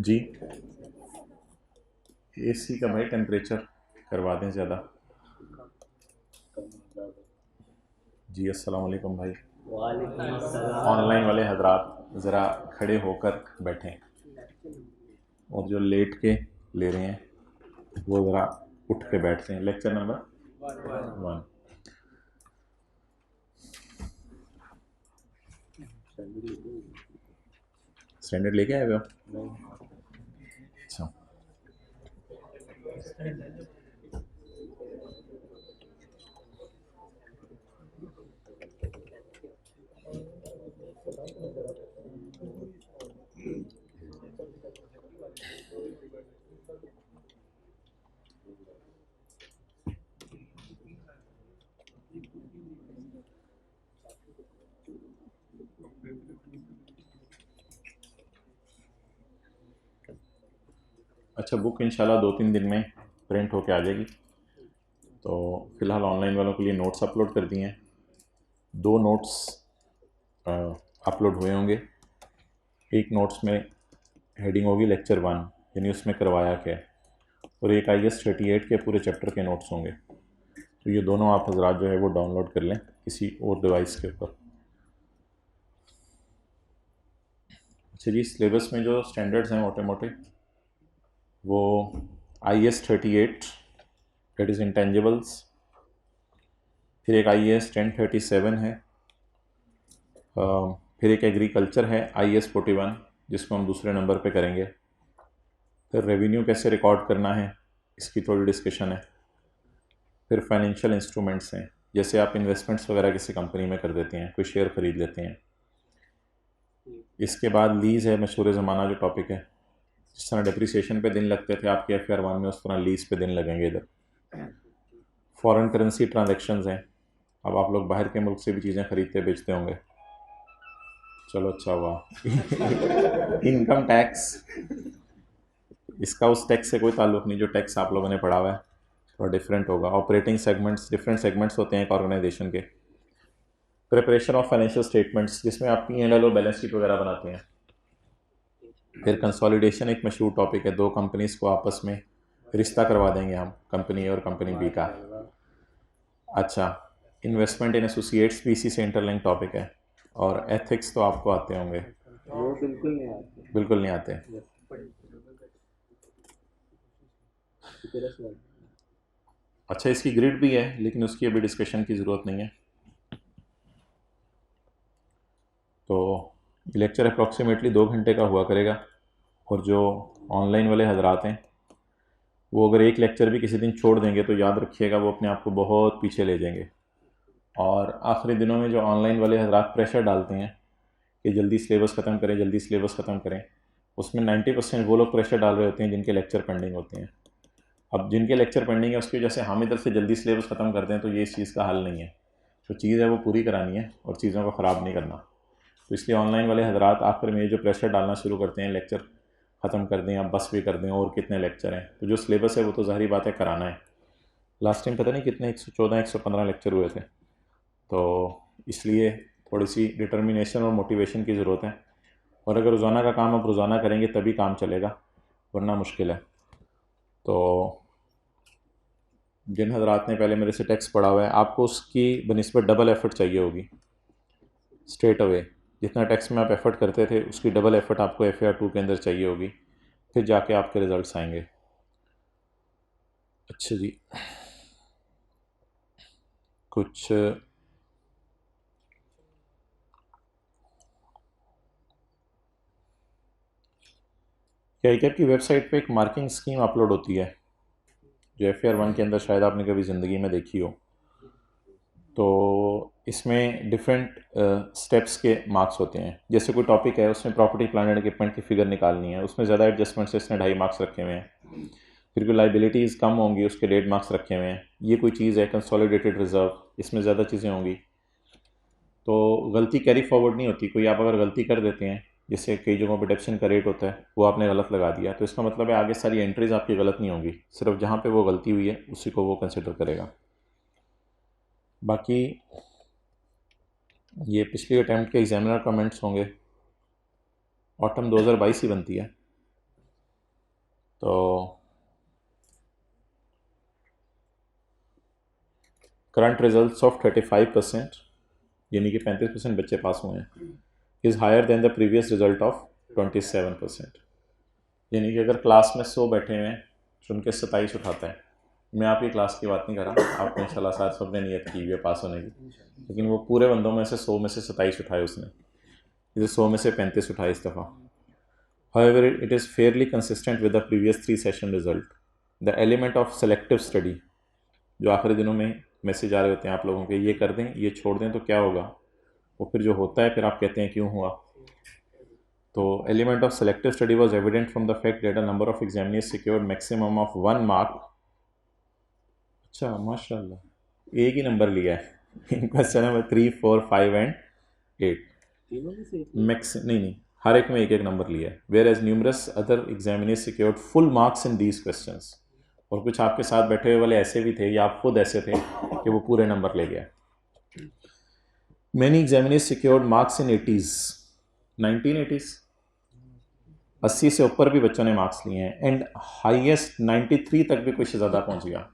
जी AC का भाई temperature करवा दें ज़्यादा। जी अस्सलाम वालेकुम भाई। वालेकुम अस्सलाम। ऑनलाइन वाले हजरात ज़रा खड़े होकर बैठें और जो लेट के ले रहे हैं वो ज़रा उठ के बैठते हैं। Lecture number 1। स्टैंडर्ड लेके आए हुए हो? अच्छा। अच्छा, बुक इंशाल्लाह 2-3 दिन में प्रिंट होके आ जाएगी। तो फ़िलहाल ऑनलाइन वालों के लिए नोट्स अपलोड कर दिए हैं। 2 नोट्स अपलोड हुए होंगे। एक नोट्स में हेडिंग होगी लेक्चर 1, यानी उसमें करवाया क्या है, और एक IS 38 के पूरे चैप्टर के नोट्स होंगे। तो ये दोनों आप हजरात जो है वो डाउनलोड कर लें किसी और डिवाइस के ऊपर। अच्छा जी, सिलेबस में जो स्टैंडर्ड्स हैं मोटे मोटे वो IS 38 डेट इज़ इंटेंजिबल्स, फिर एक IS 1037 है, फिर एक एग्रीकल्चर है IS 41 जिसको हम दूसरे नंबर पे करेंगे, फिर रेवेन्यू कैसे रिकॉर्ड करना है इसकी थोड़ी डिस्कशन है, फिर फाइनेंशियल इंस्ट्रूमेंट्स हैं, जैसे आप इन्वेस्टमेंट्स वगैरह किसी कंपनी में कर देते हैं, कोई शेयर ख़रीद लेते हैं। इसके बाद लीज़ है, मशहूर ज़माना जो टॉपिक है। जिस तरह डिप्रिसिएशन पे दिन लगते थे आपके FR 1 में, उस तरह लीज़ पे दिन लगेंगे इधर। फॉरेन करेंसी ट्रांजेक्शन्स हैं, अब आप लोग बाहर के मुल्क से भी चीज़ें ख़रीदते बेचते होंगे। चलो अच्छा हुआ। इनकम टैक्स, इसका उस टैक्स से कोई ताल्लुक़ नहीं जो टैक्स आप लोगों ने पढ़ा हुआ है, थोड़ा डिफरेंट होगा। ऑपरेटिंग सेगमेंट्स, डिफरेंट सेगमेंट्स होते हैं एक ऑर्गेनाइजेशन के। प्रिपरेशन ऑफ फाइनेंशियल स्टेटमेंट्स जिसमें आप P&L और बैलेंस शीट वगैरह बनाते हैं। फिर कंसोलिडेशन एक मशहूर टॉपिक है, 2 कंपनीज़ को आपस में रिश्ता करवा देंगे हम, कंपनी ए और कंपनी बी का। अच्छा, इन्वेस्टमेंट इन एसोसिएट्स भी इसी से इंटरलिंक टॉपिक है। और एथिक्स तो आपको आते होंगे? वो बिल्कुल नहीं आती। बिल्कुल नहीं आते। अच्छा, इसकी ग्रिड भी है लेकिन उसकी अभी डिस्कशन की ज़रूरत नहीं है। तो लेक्चर अप्रॉक्सीमेटली 2 घंटे का हुआ करेगा, और जो ऑनलाइन वाले हजरात हैं वो अगर एक लेक्चर भी किसी दिन छोड़ देंगे तो याद रखिएगा वो अपने आप को बहुत पीछे ले जाएंगे। और आखिरी दिनों में जो ऑनलाइन वाले हजरात प्रेशर डालते हैं कि जल्दी सिलेबस ख़त्म करें, जल्दी सिलेबस ख़त्म करें, उसमें 90% वो लोग प्रेशर डाल रहे होते हैं जिनके लेक्चर पेंडिंग होते हैं। अब जिनके लेक्चर पेंडिंग है उसकी वजह से हम इधर से जल्दी सिलेबस ख़त्म कर दें तो ये इस चीज़ का हल नहीं है। जो चीज़ है वो पूरी करानी है और चीज़ों को ख़राब नहीं करना। तो इसलिए ऑनलाइन वाले हजरात आखिर में जो प्रेशर डालना शुरू करते हैं, लेक्चर ख़त्म कर दें, अब बस भी कर दें, और कितने लेक्चर हैं, तो जो सिलेबस है वो तो ज़ाहिर बात है कराना है। लास्ट टाइम पता नहीं कितने 114 115 लेक्चर हुए थे। तो इसलिए थोड़ी सी डिटर्मिनेशन और मोटिवेशन की ज़रूरत है। और अगर रोज़ाना का काम आप रोज़ाना करेंगे तभी काम चलेगा, वरना मुश्किल है। तो जिन हजरात ने पहले मेरे से टेक्स्ट पढ़ा हुआ है, आपको उसकी बनिस्बत डबल एफ़र्ट चाहिए होगी स्ट्रेट अवे। जितना टेक्स्ट में आप एफ़र्ट करते थे उसकी डबल एफ़र्ट आपको FAR 2 के अंदर चाहिए होगी, फिर जाके आपके रिज़ल्ट्स आएंगे। अच्छा जी, कुछ कैप की वेबसाइट पे एक मार्किंग स्कीम अपलोड होती है जो FAR 1 के अंदर शायद आपने कभी ज़िंदगी में देखी हो। तो इसमें डिफरेंट स्टेप्स के मार्क्स होते हैं। जैसे कोई टॉपिक है उसमें प्रॉपर्टी प्लांट एंड इक्विपमेंट की फ़िगर निकालनी है, उसमें ज़्यादा एडजस्टमेंट से इसने 2.5 मार्क्स रखे हुए हैं। फिर कोई लाइबिलिटीज़ कम होंगी, उसके 1.5 मार्क्स रखे हुए हैं। ये कोई चीज़ है कंसोलिडेटेड रिजर्व, इसमें ज़्यादा चीज़ें होंगी। तो गलती कैरी फॉरवर्ड नहीं होती। कोई आप अगर गलती कर देते हैं, जैसे कई जगहों पर डेप्शन का रेट होता है, वो आपने गलत लगा दिया, तो इसका मतलब है आगे सारी एंट्रीज आपकी गलत नहीं होंगी, सिर्फ जहाँ पे वो गलती हुई है उसी को वो कंसिडर करेगा। बाकी ये पिछली अटैम्प्ट के एग्जामिनर कमेंट्स होंगे, ऑटम 2022 ही बनती है। तो करंट रिजल्ट्स ऑफ 35%, यानी कि 35% बच्चे पास हुए हैं, is higher than the previous result of 27%। यानी कि अगर क्लास में 100 बैठे हुए हैं तो उनके 27 उठाते हैं। मैं आपकी क्लास की बात नहीं कर रहा, आपको इंशाल्लाह साथ सबने नियत की हुई है पास होने की, लेकिन वो पूरे बंदों में से 100 में से 27 उठाए उसने, इसे 100 में से 35 उठाए इस दफ़ा। However, it is fairly consistent with the previous 3 session result. The element of selective study, जो आखिरी दिनों में मैसेज आ रहे होते हैं आप लोगों के, ये कर दें ये छोड़ दें तो क्या होगा, वो फिर जो होता है फिर आप कहते हैं क्यों हुआ। तो element of selective study was evident from the fact that a number of examiners secured maximum of 1 mark। अच्छा माशाल्लाह, एक ही नंबर लिया है इन क्वेश्चन नंबर 3, 4, 5 एंड 8। तीनों में से मैक्स नहीं, हर एक में एक एक नंबर लिया है। Whereas numerous other examiners secured full marks in these questions. और कुछ आपके साथ बैठे हुए वाले ऐसे भी थे या आप खुद ऐसे थे कि वो पूरे नंबर ले गया। Many examiners secured marks in 80s, 1980s, 80 से ऊपर भी बच्चों ने मार्क्स लिए हैं, एंड हाईएस्ट 93 तक भी कुछ ज़्यादा पहुंच गया।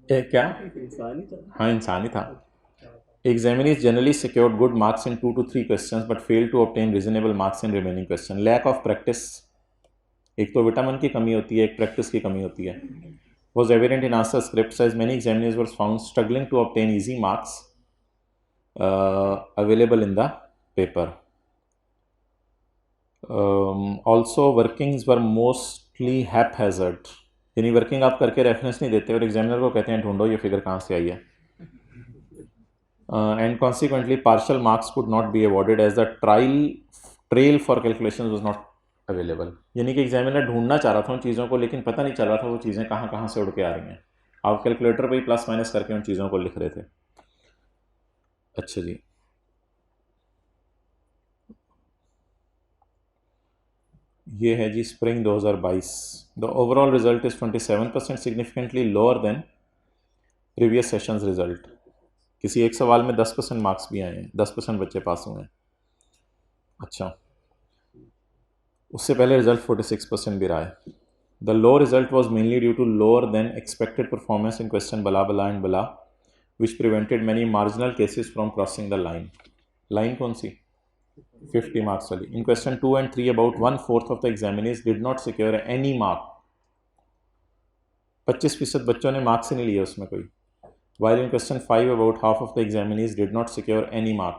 क्या इंसानी था। हाँ इंसानी था। Examiners generally secured good marks in 2 to 3 questions but failed to obtain reasonable marks in remaining question. Lack of practice, एक तो विटामिन की कमी होती है, एक प्रैक्टिस की कमी होती है, was evident in answer scripts as many examiners were found struggling to obtain easy marks available in the paper. Also workings were mostly haphazard, यानी वर्किंग आप करके रेफरेंस नहीं देते और एग्जामिनर को कहते हैं ढूंढो ये फिगर कहाँ से आई है। And consequently partial marks could not be awarded as the trail for calculations was not available। यानी कि एग्जामिनर ढूंढना चाह रहा था उन चीज़ों को, लेकिन पता नहीं चल रहा था वो चीज़ें कहाँ कहाँ से उड़ के आ रही हैं। आप कैलकुलेटर पे ही प्लस माइनस करके उन चीज़ों को लिख रहे थे। अच्छा जी, ये है जी spring 2022। The overall result is 27%, significantly lower than previous sessions result. किसी एक सवाल में 10% मार्क्स भी आए हैं, 10% बच्चे पास हुए हैं। अच्छा, उससे पहले रिजल्ट 46% भी रहा है। The low result was mainly due to lower than expected performance in question blah blah and blah, which prevented many marginal cases from crossing the line. Line कौन सी? 50 मार्क्स वाली। In question 2 and 3 about 1/4 of the examiners did not secure any mark. 25% बच्चों ने marks ही नहीं लिए उसमें कोई। While in question 5 about half of the examinees did not secure any mark.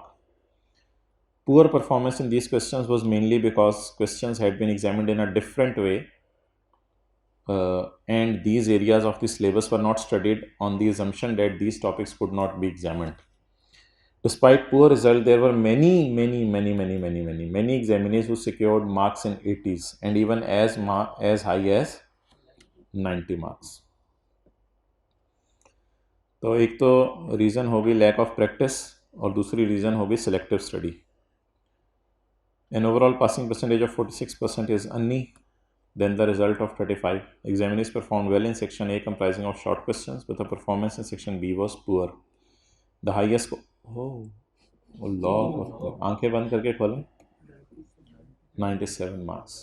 Poor performance in these questions was mainly because questions had been examined in a different way and these areas of the syllabus were not studied on the assumption that these topics could not be examined. Despite poor result, there were many examinees who secured marks in 80s and even as high as 90 marks. तो एक तो reason होगी lack of practice और दूसरी reason होगी selective study. An overall passing percentage of 46% is any than the result of 35। Examiners perform well in section A comprising of short questions but the performance in section B was poor. The highest अल्लाह, आंखें बंद करके खोलें, 97 marks.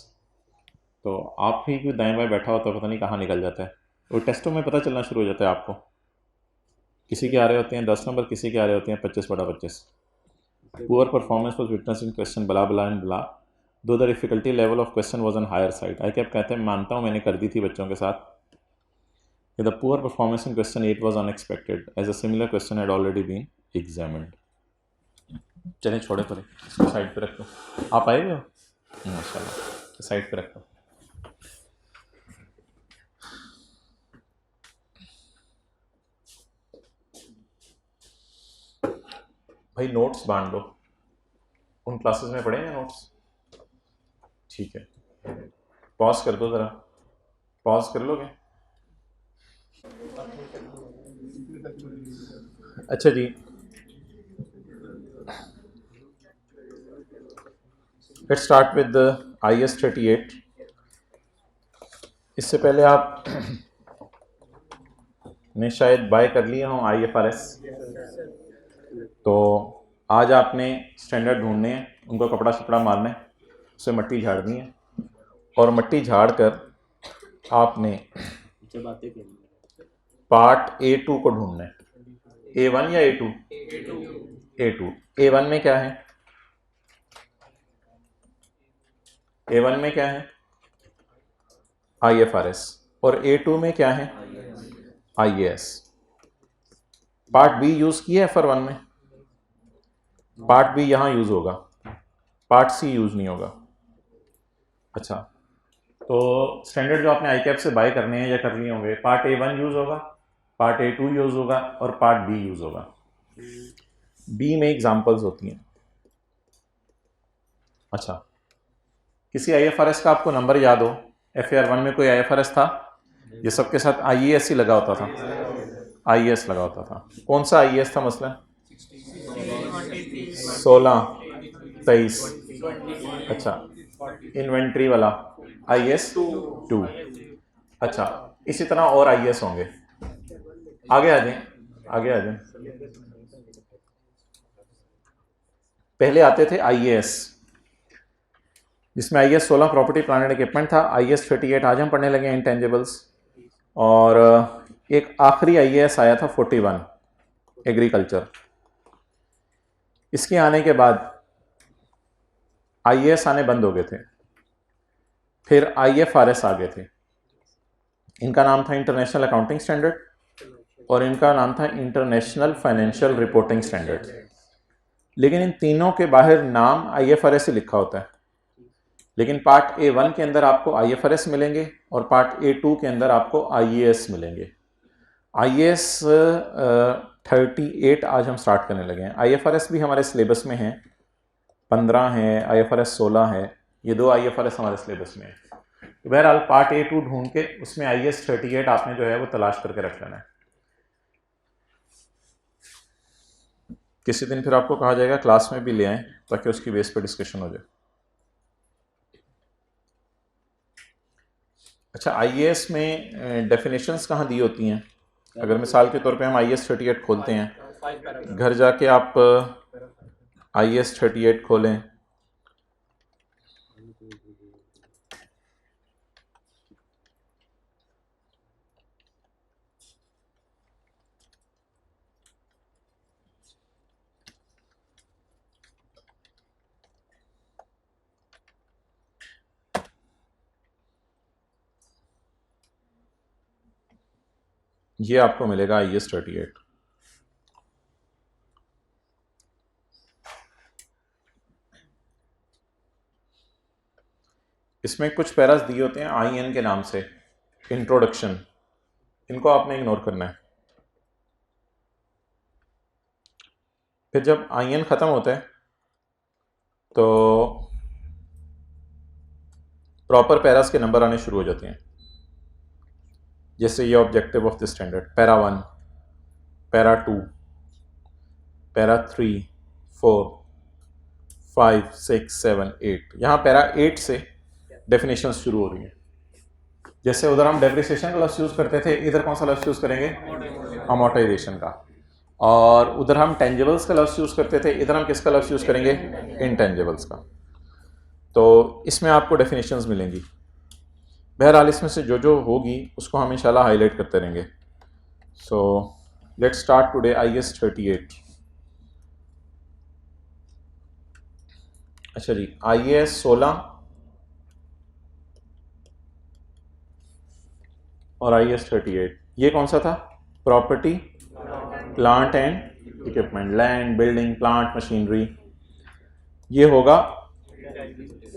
तो आप ही कोई दाएं बाएं बैठा होता है, पता नहीं कहाँ निकल जाता है। और टेस्टों में पता चलना शुरू हो जाता है आपको, किसी के आ रहे होते हैं 10 नंबर, किसी के आ रहे होते हैं 25/25। Poor performance was witness in question blah blah and blah, though the difficulty level of question was on higher side. आई कैप कहते हैं मानता हूँ मैंने कर दी थी बच्चों के साथ। The poor performance in question 8 was unexpected as a similar question had already been examined. चलें छोड़े पड़े, इसको साइड पे रख दो। आप आए हुए हो माशाल्लाह, साइड पे रख दो। भाई नोट्स बांट दो, उन क्लासेस में पढ़े हैं नोट्स? ठीक है, पॉज कर दो ज़रा, पॉज कर लोगे? अच्छा जी, लेट्स स्टार्ट विद IAS 38। इससे पहले आप ने शायद बाय कर लिए हों IFRS। तो आज आपने स्टैंडर्ड ढूंढने हैं, उनको कपड़ा शपड़ा मारना है, उससे मट्टी झाड़नी है और मट्टी झाड़ कर आपने अच्छा बातें करनी है। पार्ट A2 को ढूंढना है। A1 या A2? A2। A1 में क्या है? A1 में क्या है? IFRS। और A2 में क्या है? IAS। पार्ट बी यूज किया है FR1 में? पार्ट बी यहां यूज होगा, पार्ट सी यूज नहीं होगा। अच्छा, तो स्टैंडर्ड जो आपने ICAP से बाय करने हैं या कर लिए होंगे, पार्ट A1 यूज होगा, पार्ट A2 यूज होगा और पार्ट बी यूज होगा। बी में एग्जांपल्स होती हैं। अच्छा, किसी IFRS का आपको नंबर याद हो? FAR1 में कोई IFRS था? ये सबके साथ IAS ही लगा होता था। IAS लगा होता था। कौन सा IAS था मसला? 16, 23। अच्छा, इन्वेंट्री वाला IAS 2। अच्छा, इसी तरह और IAS होंगे। आगे आ जाएं, आगे आ जाएं। पहले आते थे IAS, जिसमें IAS 16 property plant and equipment था। IAS 38 आज हम पढ़ने लगे हैं, इंटेंजिबल्स। और एक आखिरी IAS आया था 41, एग्रीकल्चर। इसके आने के बाद IAS आने बंद हो गए थे, फिर IFRS आ गए थे। इनका नाम था इंटरनेशनल अकाउंटिंग स्टैंडर्ड और इनका नाम था इंटरनेशनल फाइनेंशियल रिपोर्टिंग स्टैंडर्ड। लेकिन इन तीनों के बाहर नाम IFRS ही लिखा होता है। लेकिन पार्ट A1 के अंदर आपको IFRS मिलेंगे और पार्ट A2 के अंदर आपको IAS मिलेंगे। IAS 38 आज हम स्टार्ट करने लगे हैं। IFRS भी हमारे सिलेबस में है, 15 है, IFRS 16 है। ये दो IFRS हमारे सिलेबस में है। तो बहरहाल पार्ट A2 ढूंढ के उसमें IAS 38 आपने जो है वो तलाश करके रख लेना है। किसी दिन फिर आपको कहा जाएगा क्लास में भी ले आएं ताकि उसकी बेस पर डिस्कशन हो जाए। अच्छा, IAS में डेफिनेशंस कहाँ दी होती हैं? अगर मिसाल के तौर पे हम IAS 38 खोलते हैं, घर जाके आप IAS 38 खोलें, ये आपको मिलेगा IAS 38। इसमें कुछ पैरास दिए होते हैं IN के नाम से, इंट्रोडक्शन। इनको आपने इग्नोर करना है। फिर जब IN ख़त्म होता है तो प्रॉपर पैरास के नंबर आने शुरू हो जाते हैं। जैसे ये objective of the standard, para 1, para 2, para 3, 4, 5, 6, 7, 8। यहाँ पैरा 8 से डेफिनेशन शुरू हो रही हैं। जैसे उधर हम डेप्रिसिएशन का लफ्ज़ यूज़ करते थे, इधर कौन सा लफ्ज़ यूज़ करेंगे? अमोर्टाइजेशन का। और उधर हम टेंजिबल्स का लफ्ज़ यूज़ करते थे, इधर हम किसका लफ्ज़ यूज़ करेंगे? इंटेंजिबल्स का। तो इसमें आपको डेफिनेशंस मिलेंगी। बहरहाल इसमें से जो जो होगी उसको हम इंशाल्लाह हाईलाइट करते रहेंगे। So let's start today IAS 38। अच्छा जी, IAS 16 और IAS 38, ये कौन सा था? Property plant and equipment, land, building, plant, machinery. ये होगा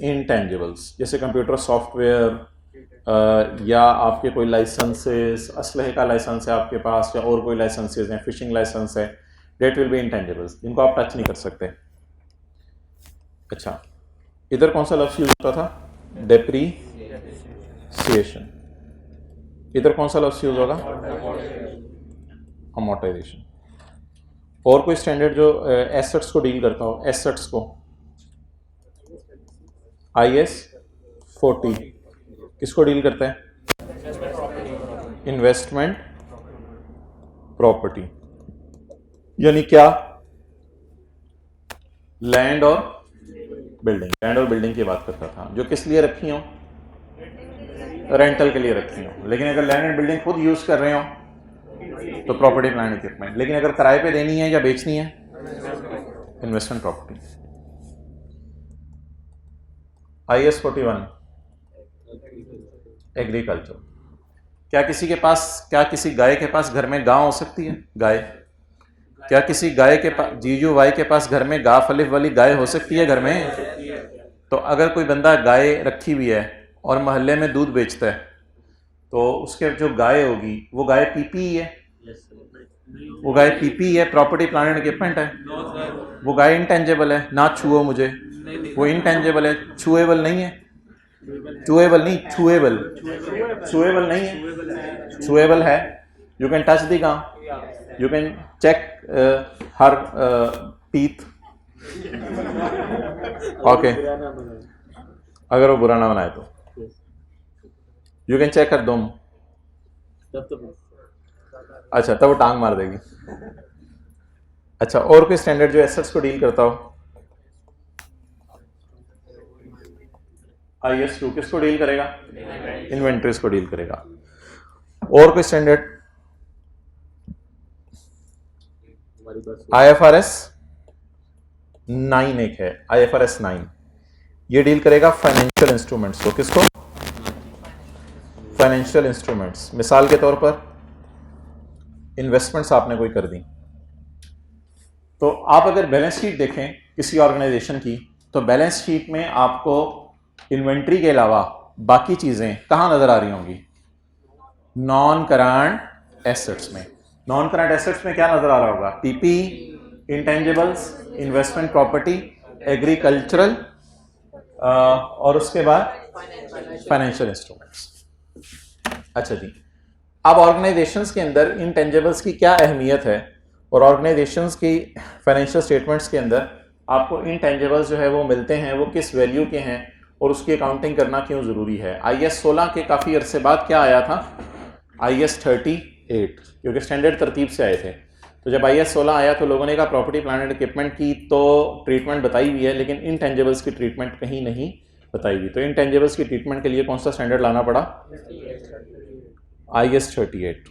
इंटेंजिबल्स, जैसे कंप्यूटर सॉफ्टवेयर या आपके कोई लाइसेंसेस, असलहे का लाइसेंस है आपके पास या और कोई लाइसेंसेस हैं, फिशिंग लाइसेंस है, डेट विल बी इंटेंजिबल्स, जिनको आप टच नहीं कर सकते। अच्छा, इधर कौन सा लफ्ज़ यूज होता था? डेप्रीसिएशन। इधर कौन सा लफ्ज़ यूज होगा? अमोर्टाइजेशन। और कोई स्टैंडर्ड जो एसेट्स को डील करता हो, एसेट्स को? IAS 40 किसको डील करता है? इन्वेस्टमेंट प्रॉपर्टी, यानी क्या? लैंड और बिल्डिंग। लैंड और बिल्डिंग की बात करता था, जो किस लिए रखी हो? रेंटल के लिए रखी हो। लेकिन अगर लैंड एंड बिल्डिंग खुद यूज़ कर रहे हो तो प्रॉपर्टी प्लांट इक्विपमेंट। लेकिन अगर किराए पे देनी है या बेचनी है, इन्वेस्टमेंट प्रॉपर्टी। IS 41 agriculture. क्या किसी गाय के पास घर में गां हो सकती है? गाय, क्या किसी गाय के पास, जीजू भाई के पास घर में गाफ अलिफ वाली गाय हो सकती है घर में? तो अगर कोई बंदा गाय रखी हुई है और मोहल्ले में दूध बेचता है तो उसके जो गाय होगी वो गाय पीपी है, वो गाय पीपी है, प्रॉपर्टी प्लांट एंड इक्विपमेंट है। वो गाय इंटेंजेबल है, ना छुओ मुझे, वो इंटेंजेबल है, छुएबल नहीं है, छुएबल नहीं, छुएबल, छुएबल नहीं है, छुएबल है। You can touch the gum, you can check her teeth, okay, अगर वो बुरा ना बनाए तो यू कैन चेक हर दुम। अच्छा, तब वो टांग मार देगी। अच्छा, और कोई स्टैंडर्ड जो एसेट्स को डील करता हो? IS 2 किसको डील करेगा? इन्वेंट्रीज को डील करेगा। और कोई स्टैंडर्ड? IFRS 9 एक है, IFRS 9, ये डील करेगा फाइनेंशियल इंस्ट्रूमेंट्स को। किसको? Financial instruments. मिसाल के तौर पर इन्वेस्टमेंट्स आपने कोई कर दी, तो आप अगर बैलेंस शीट देखें किसी ऑर्गेनाइजेशन की, तो बैलेंस शीट में आपको इन्वेंट्री के अलावा बाकी चीज़ें कहाँ नज़र आ रही होंगी? नॉन करंट एसेट्स में। नॉन करंट एसेट्स में क्या नज़र आ रहा होगा? PP, intangibles, investment property, agricultural, और उसके बाद फाइनेंशियल इंस्ट्रूमेंट्स। अच्छा जी, अब ऑर्गेनाइजेशंस के अंदर इंटेंजिबल्स की क्या अहमियत है और ऑर्गेनाइजेशंस की फाइनेंशियल स्टेटमेंट्स के अंदर आपको इंटेंजिबल्स जो है वो मिलते हैं, वो किस वैल्यू के हैं और उसकी अकाउंटिंग करना क्यों ज़रूरी है? IS 16 के काफ़ी अरसे बाद क्या आया था? IS 38, क्योंकि स्टैंडर्ड तरतीब से आए थे। तो जब IS 16 आया तो लोगों ने कहा प्रॉपर्टी प्लांट एंड इक्विपमेंट की तो ट्रीटमेंट बताई हुई है, लेकिन इंटेंजिबल्स की ट्रीटमेंट कहीं नहीं बताई हुई। तो इंटेंजिबल्स की ट्रीटमेंट के लिए कौन सा स्टैंडर्ड लाना पड़ा? IS 38।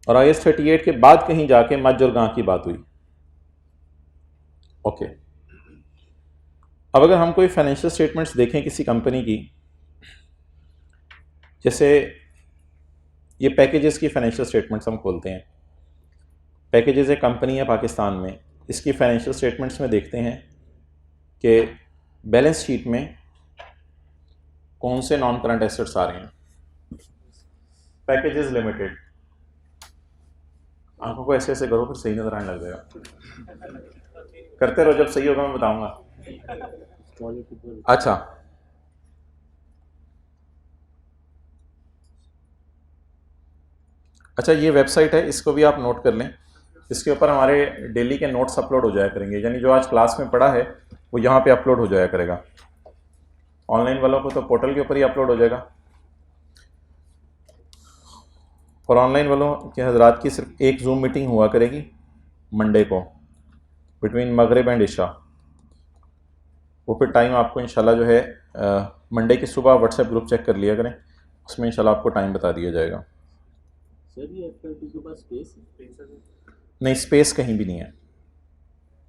और IS 38 के बाद कहीं जाके मज और गां की बात हुई। ओके, अब अगर हम कोई फाइनेंशियल स्टेटमेंट्स देखें किसी कंपनी की, जैसे ये पैकेजेस की फाइनेंशियल स्टेटमेंट्स हम खोलते हैं। पैकेजेस एक कंपनी है पाकिस्तान में, इसकी फाइनेंशियल स्टेटमेंट्स में देखते हैं कि बैलेंस शीट में कौन से नॉन करंट एसेट्स आ रहे हैं। पैकेजेस लिमिटेड, आंखों को ऐसे ऐसे करो फिर सही नजर आने लग जाएगा। करते रहो, जब सही होगा मैं बताऊंगा। अच्छा, ये वेबसाइट है, इसको भी आप नोट कर लें। इसके ऊपर हमारे डेली के नोट्स अपलोड हो जाया करेंगे, यानी जो आज क्लास में पढ़ा है वो यहाँ पे अपलोड हो जाया करेगा। ऑनलाइन वालों को तो पोर्टल के ऊपर ही अपलोड हो जाएगा, और ऑनलाइन वालों के हजरात की सिर्फ एक जूम मीटिंग हुआ करेगी मंडे को बिटवीन मगरिब एंड इशा। वो फिर टाइम आपको इंशाल्लाह जो है मंडे की सुबह व्हाट्सएप ग्रुप चेक कर लिया करें, उसमें इंशाल्लाह आपको टाइम बता दिया जाएगा। सर ये FLT के पास स्पेस नहीं, स्पेस कहीं भी नहीं है,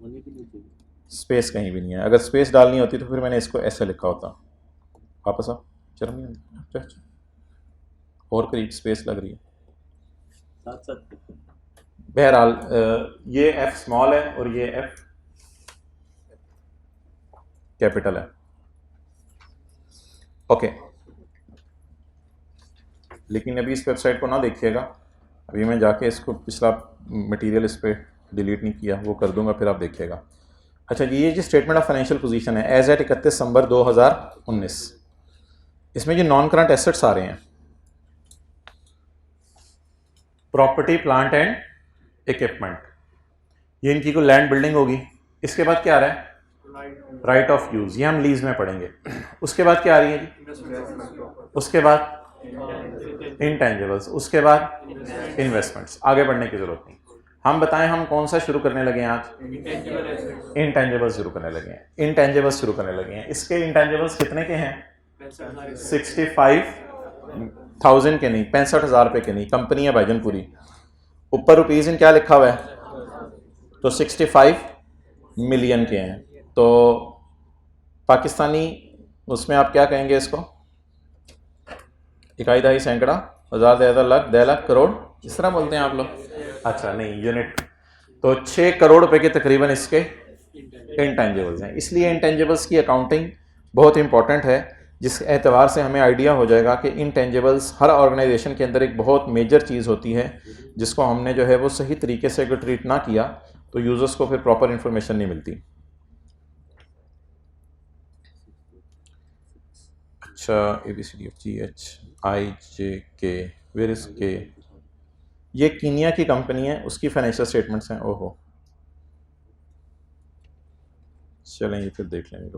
होने की नहीं चाहिए। स्पेस कहीं भी नहीं है। अगर स्पेस डालनी होती तो फिर मैंने इसको ऐसे लिखा होता। वापस आ, शर्म नहीं आती? अच्छा, और करीब स्पेस लग रही है। साथ साथ बहरहाल ये F स्मॉल है और ये F कैपिटल है। ओके, लेकिन अभी इस वेबसाइट को ना देखिएगा, अभी मैं जाके इसको पिछला मटेरियल इस पर डिलीट नहीं किया, वो कर दूंगा, फिर आप देखिएगा। अच्छा जी, ये जो स्टेटमेंट ऑफ फाइनेंशियल पोजीशन है एज एट 31 दिसंबर 2019, इसमें जो नॉन करंट एसेट्स आ रहे हैं, प्रॉपर्टी प्लांट एंड इक्विपमेंट, ये इनकी कोई लैंड बिल्डिंग होगी। इसके बाद क्या आ रहा है? राइट ऑफ यूज़, ये हम लीज में पढ़ेंगे। उसके बाद क्या आ रही है जी? उसके बाद इंटेंजिबल्स, उसके बाद इन्वेस्टमेंट्स। आगे बढ़ने की जरूरत नहीं। हम बताएं हम कौन सा शुरू करने लगे हैं आज? इंटेंजिबल्स शुरू करने लगे हैं। इंटेंजिबल्स शुरू करने लगे हैं। इसके इंटेंजिबल्स कितने के हैं? 65 1000 के नहीं, 65,000 रुपये के नहीं, कंपनी है भाईजानपुरी। ऊपर रुपीज़ इन क्या लिखा हुआ है, तो 65 मिलियन के हैं। तो पाकिस्तानी उसमें आप क्या कहेंगे इसको, इकाई दहाई सैकड़ा, हज़ार, 10,000, लाख, 10 लाख, करोड़, इस तरह बोलते हैं आप लोग? अच्छा नहीं, यूनिट। तो 6 करोड़ रुपए के तकरीबन इसके इंटेंजिबल्स हैं। इसलिए इंटेंजिबल्स की अकाउंटिंग बहुत इंपॉर्टेंट है, जिस एतबार से हमें आइडिया हो जाएगा कि इंटेंजिबल्स हर ऑर्गेनाइजेशन के अंदर एक बहुत मेजर चीज़ होती है, जिसको हमने जो है वो सही तरीके से अगर ट्रीट ना किया तो यूज़र्स को फिर प्रॉपर इंफॉर्मेशन नहीं मिलती। अच्छा, ABCDFGHIJK, वेयर इज के? ये कीनिया की कंपनी है, उसकी फाइनेंशियल स्टेटमेंट्स हैं। ओहो, चलें ये फिर देख लेंगे।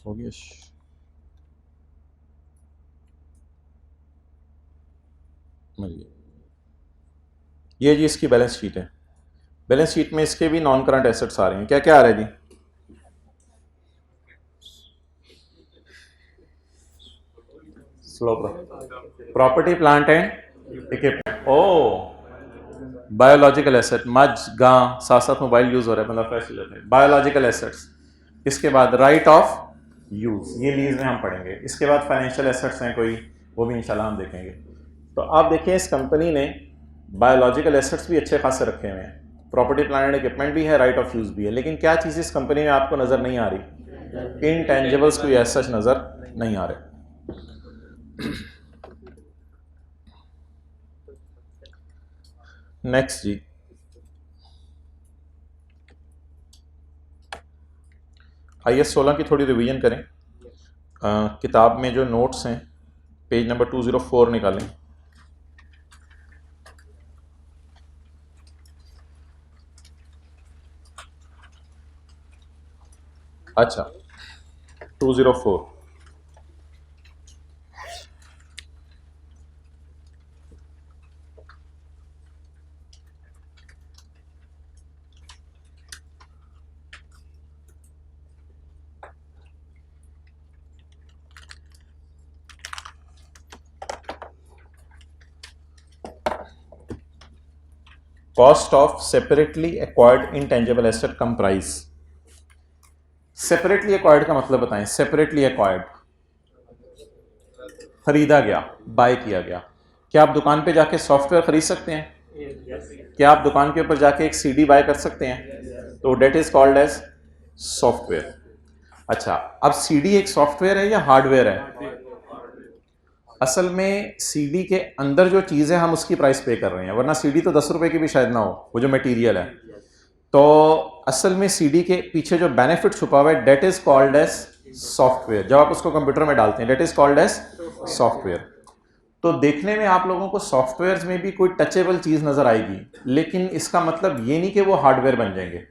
हो गया। ये जी इसकी बैलेंस शीट है। बैलेंस शीट में इसके भी नॉन करंट एसेट्स आ रहे हैं। क्या क्या आ रहा है जी? Slow property, plant and equipment. ओ, बायोलॉजिकल एसेट, मज, गां, साथ साथ मोबाइल यूज हो रहा है, मतलब फैसिलिटी है। Biological assets. इसके बाद राइट ऑफ यूज, ये लीज में हम पढ़ेंगे। इसके बाद फाइनेंशियल एसेट्स हैं कोई, वो भी इंशाल्लाह हम देखेंगे। तो आप देखिए इस कंपनी ने बायोलॉजिकल एसेट्स भी अच्छे खासे रखे हुए हैं, प्रॉपर्टी, प्लांट एंड इक्विपमेंट भी है, राइट ऑफ यूज भी है। लेकिन क्या चीज़ इस कंपनी में आपको नज़र नहीं आ रही? इनटेंजिबल्स कोई ऐसा नज़र नहीं आ रहे। नेक्स्ट जी, IS 16 की थोड़ी रिवीजन करें। किताब में जो नोट्स हैं पेज नंबर 204 निकालें। अच्छा, 204। Cost of separately acquired intangible asset comprise. Separately acquired का मतलब बताएं। सेपरेटली एक्वायर्ड, खरीदा गया, बाय किया गया। क्या आप दुकान पे जाके सॉफ्टवेयर खरीद सकते हैं? क्या आप दुकान के ऊपर जाके एक CD बाय कर सकते हैं? तो that is called as software. अच्छा, अब CD एक सॉफ्टवेयर है या हार्डवेयर है? असल में CD के अंदर जो चीज़ है हम उसकी प्राइस पे कर रहे हैं, वरना CD तो 10 रुपए की भी शायद ना हो, वो जो मटेरियल है। तो असल में CD के पीछे जो बेनिफिट छुपा हुआ है, that is called as software. जब आप उसको कंप्यूटर में डालते हैं, that is called as software. तो देखने में आप लोगों को सॉफ्टवेयर में भी कोई टचेबल चीज़ नज़र आएगी, लेकिन इसका मतलब ये नहीं कि वो हार्डवेयर बन जाएंगे।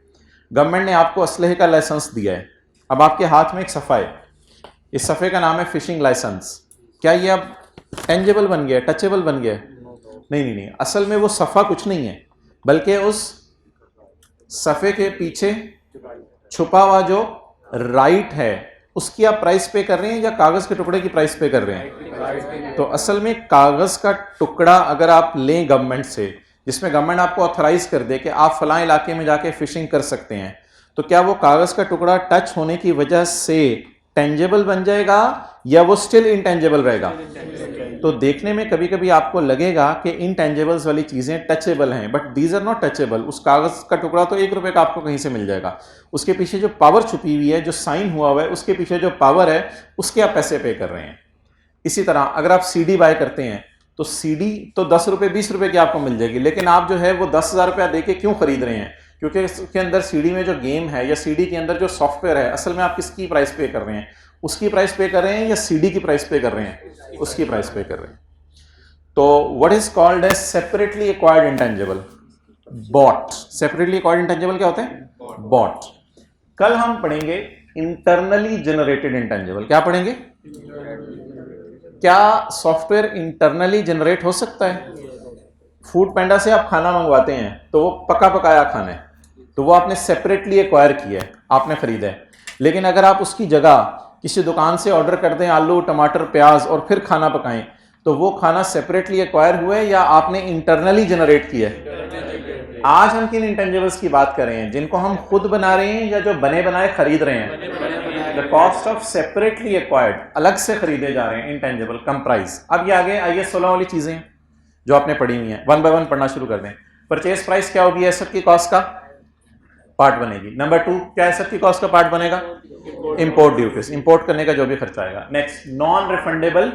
गवर्नमेंट ने आपको असलहे का लाइसेंस दिया है, अब आपके हाथ में एक सफ़ा है, इस सफ़े का नाम है फिशिंग लाइसेंस। क्या ये अब टेंजेबल बन गया, टचेबल बन गया? नहीं नहीं नहीं, असल में वो सफ़ा कुछ नहीं है, बल्कि उस सफ़े के पीछे छुपा हुआ जो राइट है उसकी आप प्राइस पे कर रहे हैं या कागज़ के टुकड़े की प्राइस पे कर रहे हैं? तो असल में कागज़ का टुकड़ा अगर आप लें गवर्नमेंट से, जिसमें गवर्नमेंट आपको ऑथराइज कर दे कि आप फलां इलाके में जाके फिशिंग कर सकते हैं, तो क्या वो कागज़ का टुकड़ा टच होने की वजह से टेंजेबल बन जाएगा या वो स्टिल इनटेंजेबल रहेगा? तो देखने में कभी कभी आपको लगेगा कि इनटेंजेबल्स वाली चीज़ें टचेबल हैं, but these are not touchable. उस कागज़ का टुकड़ा तो 1 रुपए का आपको कहीं से मिल जाएगा, उसके पीछे जो पावर छुपी हुई है, जो साइन हुआ हुआ है, उसके पीछे जो पावर है, उसके आप पैसे पे कर रहे हैं। इसी तरह अगर आप CD बाय करते हैं तो CD तो 10 रुपये 20 रुपए की आपको मिल जाएगी, लेकिन आप जो है वो 10,000 रुपया दे के क्यों खरीद रहे हैं? क्योंकि इसके अंदर CD में जो गेम है या CD के अंदर जो सॉफ्टवेयर है, असल में आप किसकी प्राइस पे कर रहे हैं? उसकी प्राइस पे कर रहे हैं या CD की प्राइस पे कर रहे हैं? उसकी प्राइस पे कर रहे हैं। तो what is called as separately acquired intangible? Bought. Separately acquired intangible क्या होते हैं? बॉट। कल हम पढ़ेंगे इंटरनली जनरेटेड इंटेंजिबल। क्या पढ़ेंगे? क्या सॉफ्टवेयर इंटरनली जनरेट हो सकता है? फूड पैंडा से आप खाना मंगवाते हैं तो वो पका पकाया खाना है, तो वो आपने सेपरेटली एक्वायर किया है, आपने खरीदा है। लेकिन अगर आप उसकी जगह किसी दुकान से ऑर्डर कर दें आलू टमाटर प्याज और फिर खाना पकाएं, तो वो खाना सेपरेटली एक्वायर हुआ है या आपने इंटरनली जनरेट किया है? आज हम किन इंटेंजिबल्स की बात कर रहे हैं, जिनको हम खुद बना रहे हैं या जो बने बनाए खरीद रहे हैं? The cost of separately acquired, अलग से खरीदे जा रहे हैं इंटेंजिबल, कंप्राइज। अब ये आगे IAS 16 वाली चीजें जो आपने पढ़ी हुई हैं, वन बाय वन पढ़ना शुरू कर दें। परचेज प्राइस क्या होगी? एसेट की कॉस्ट का पार्ट बनेगी। नंबर 2, क्या एसेट की कॉस्ट का पार्ट बनेगा? इंपोर्ट ड्यूटीज, इंपोर्ट करने का जो भी खर्चा आएगा। Next, non refundable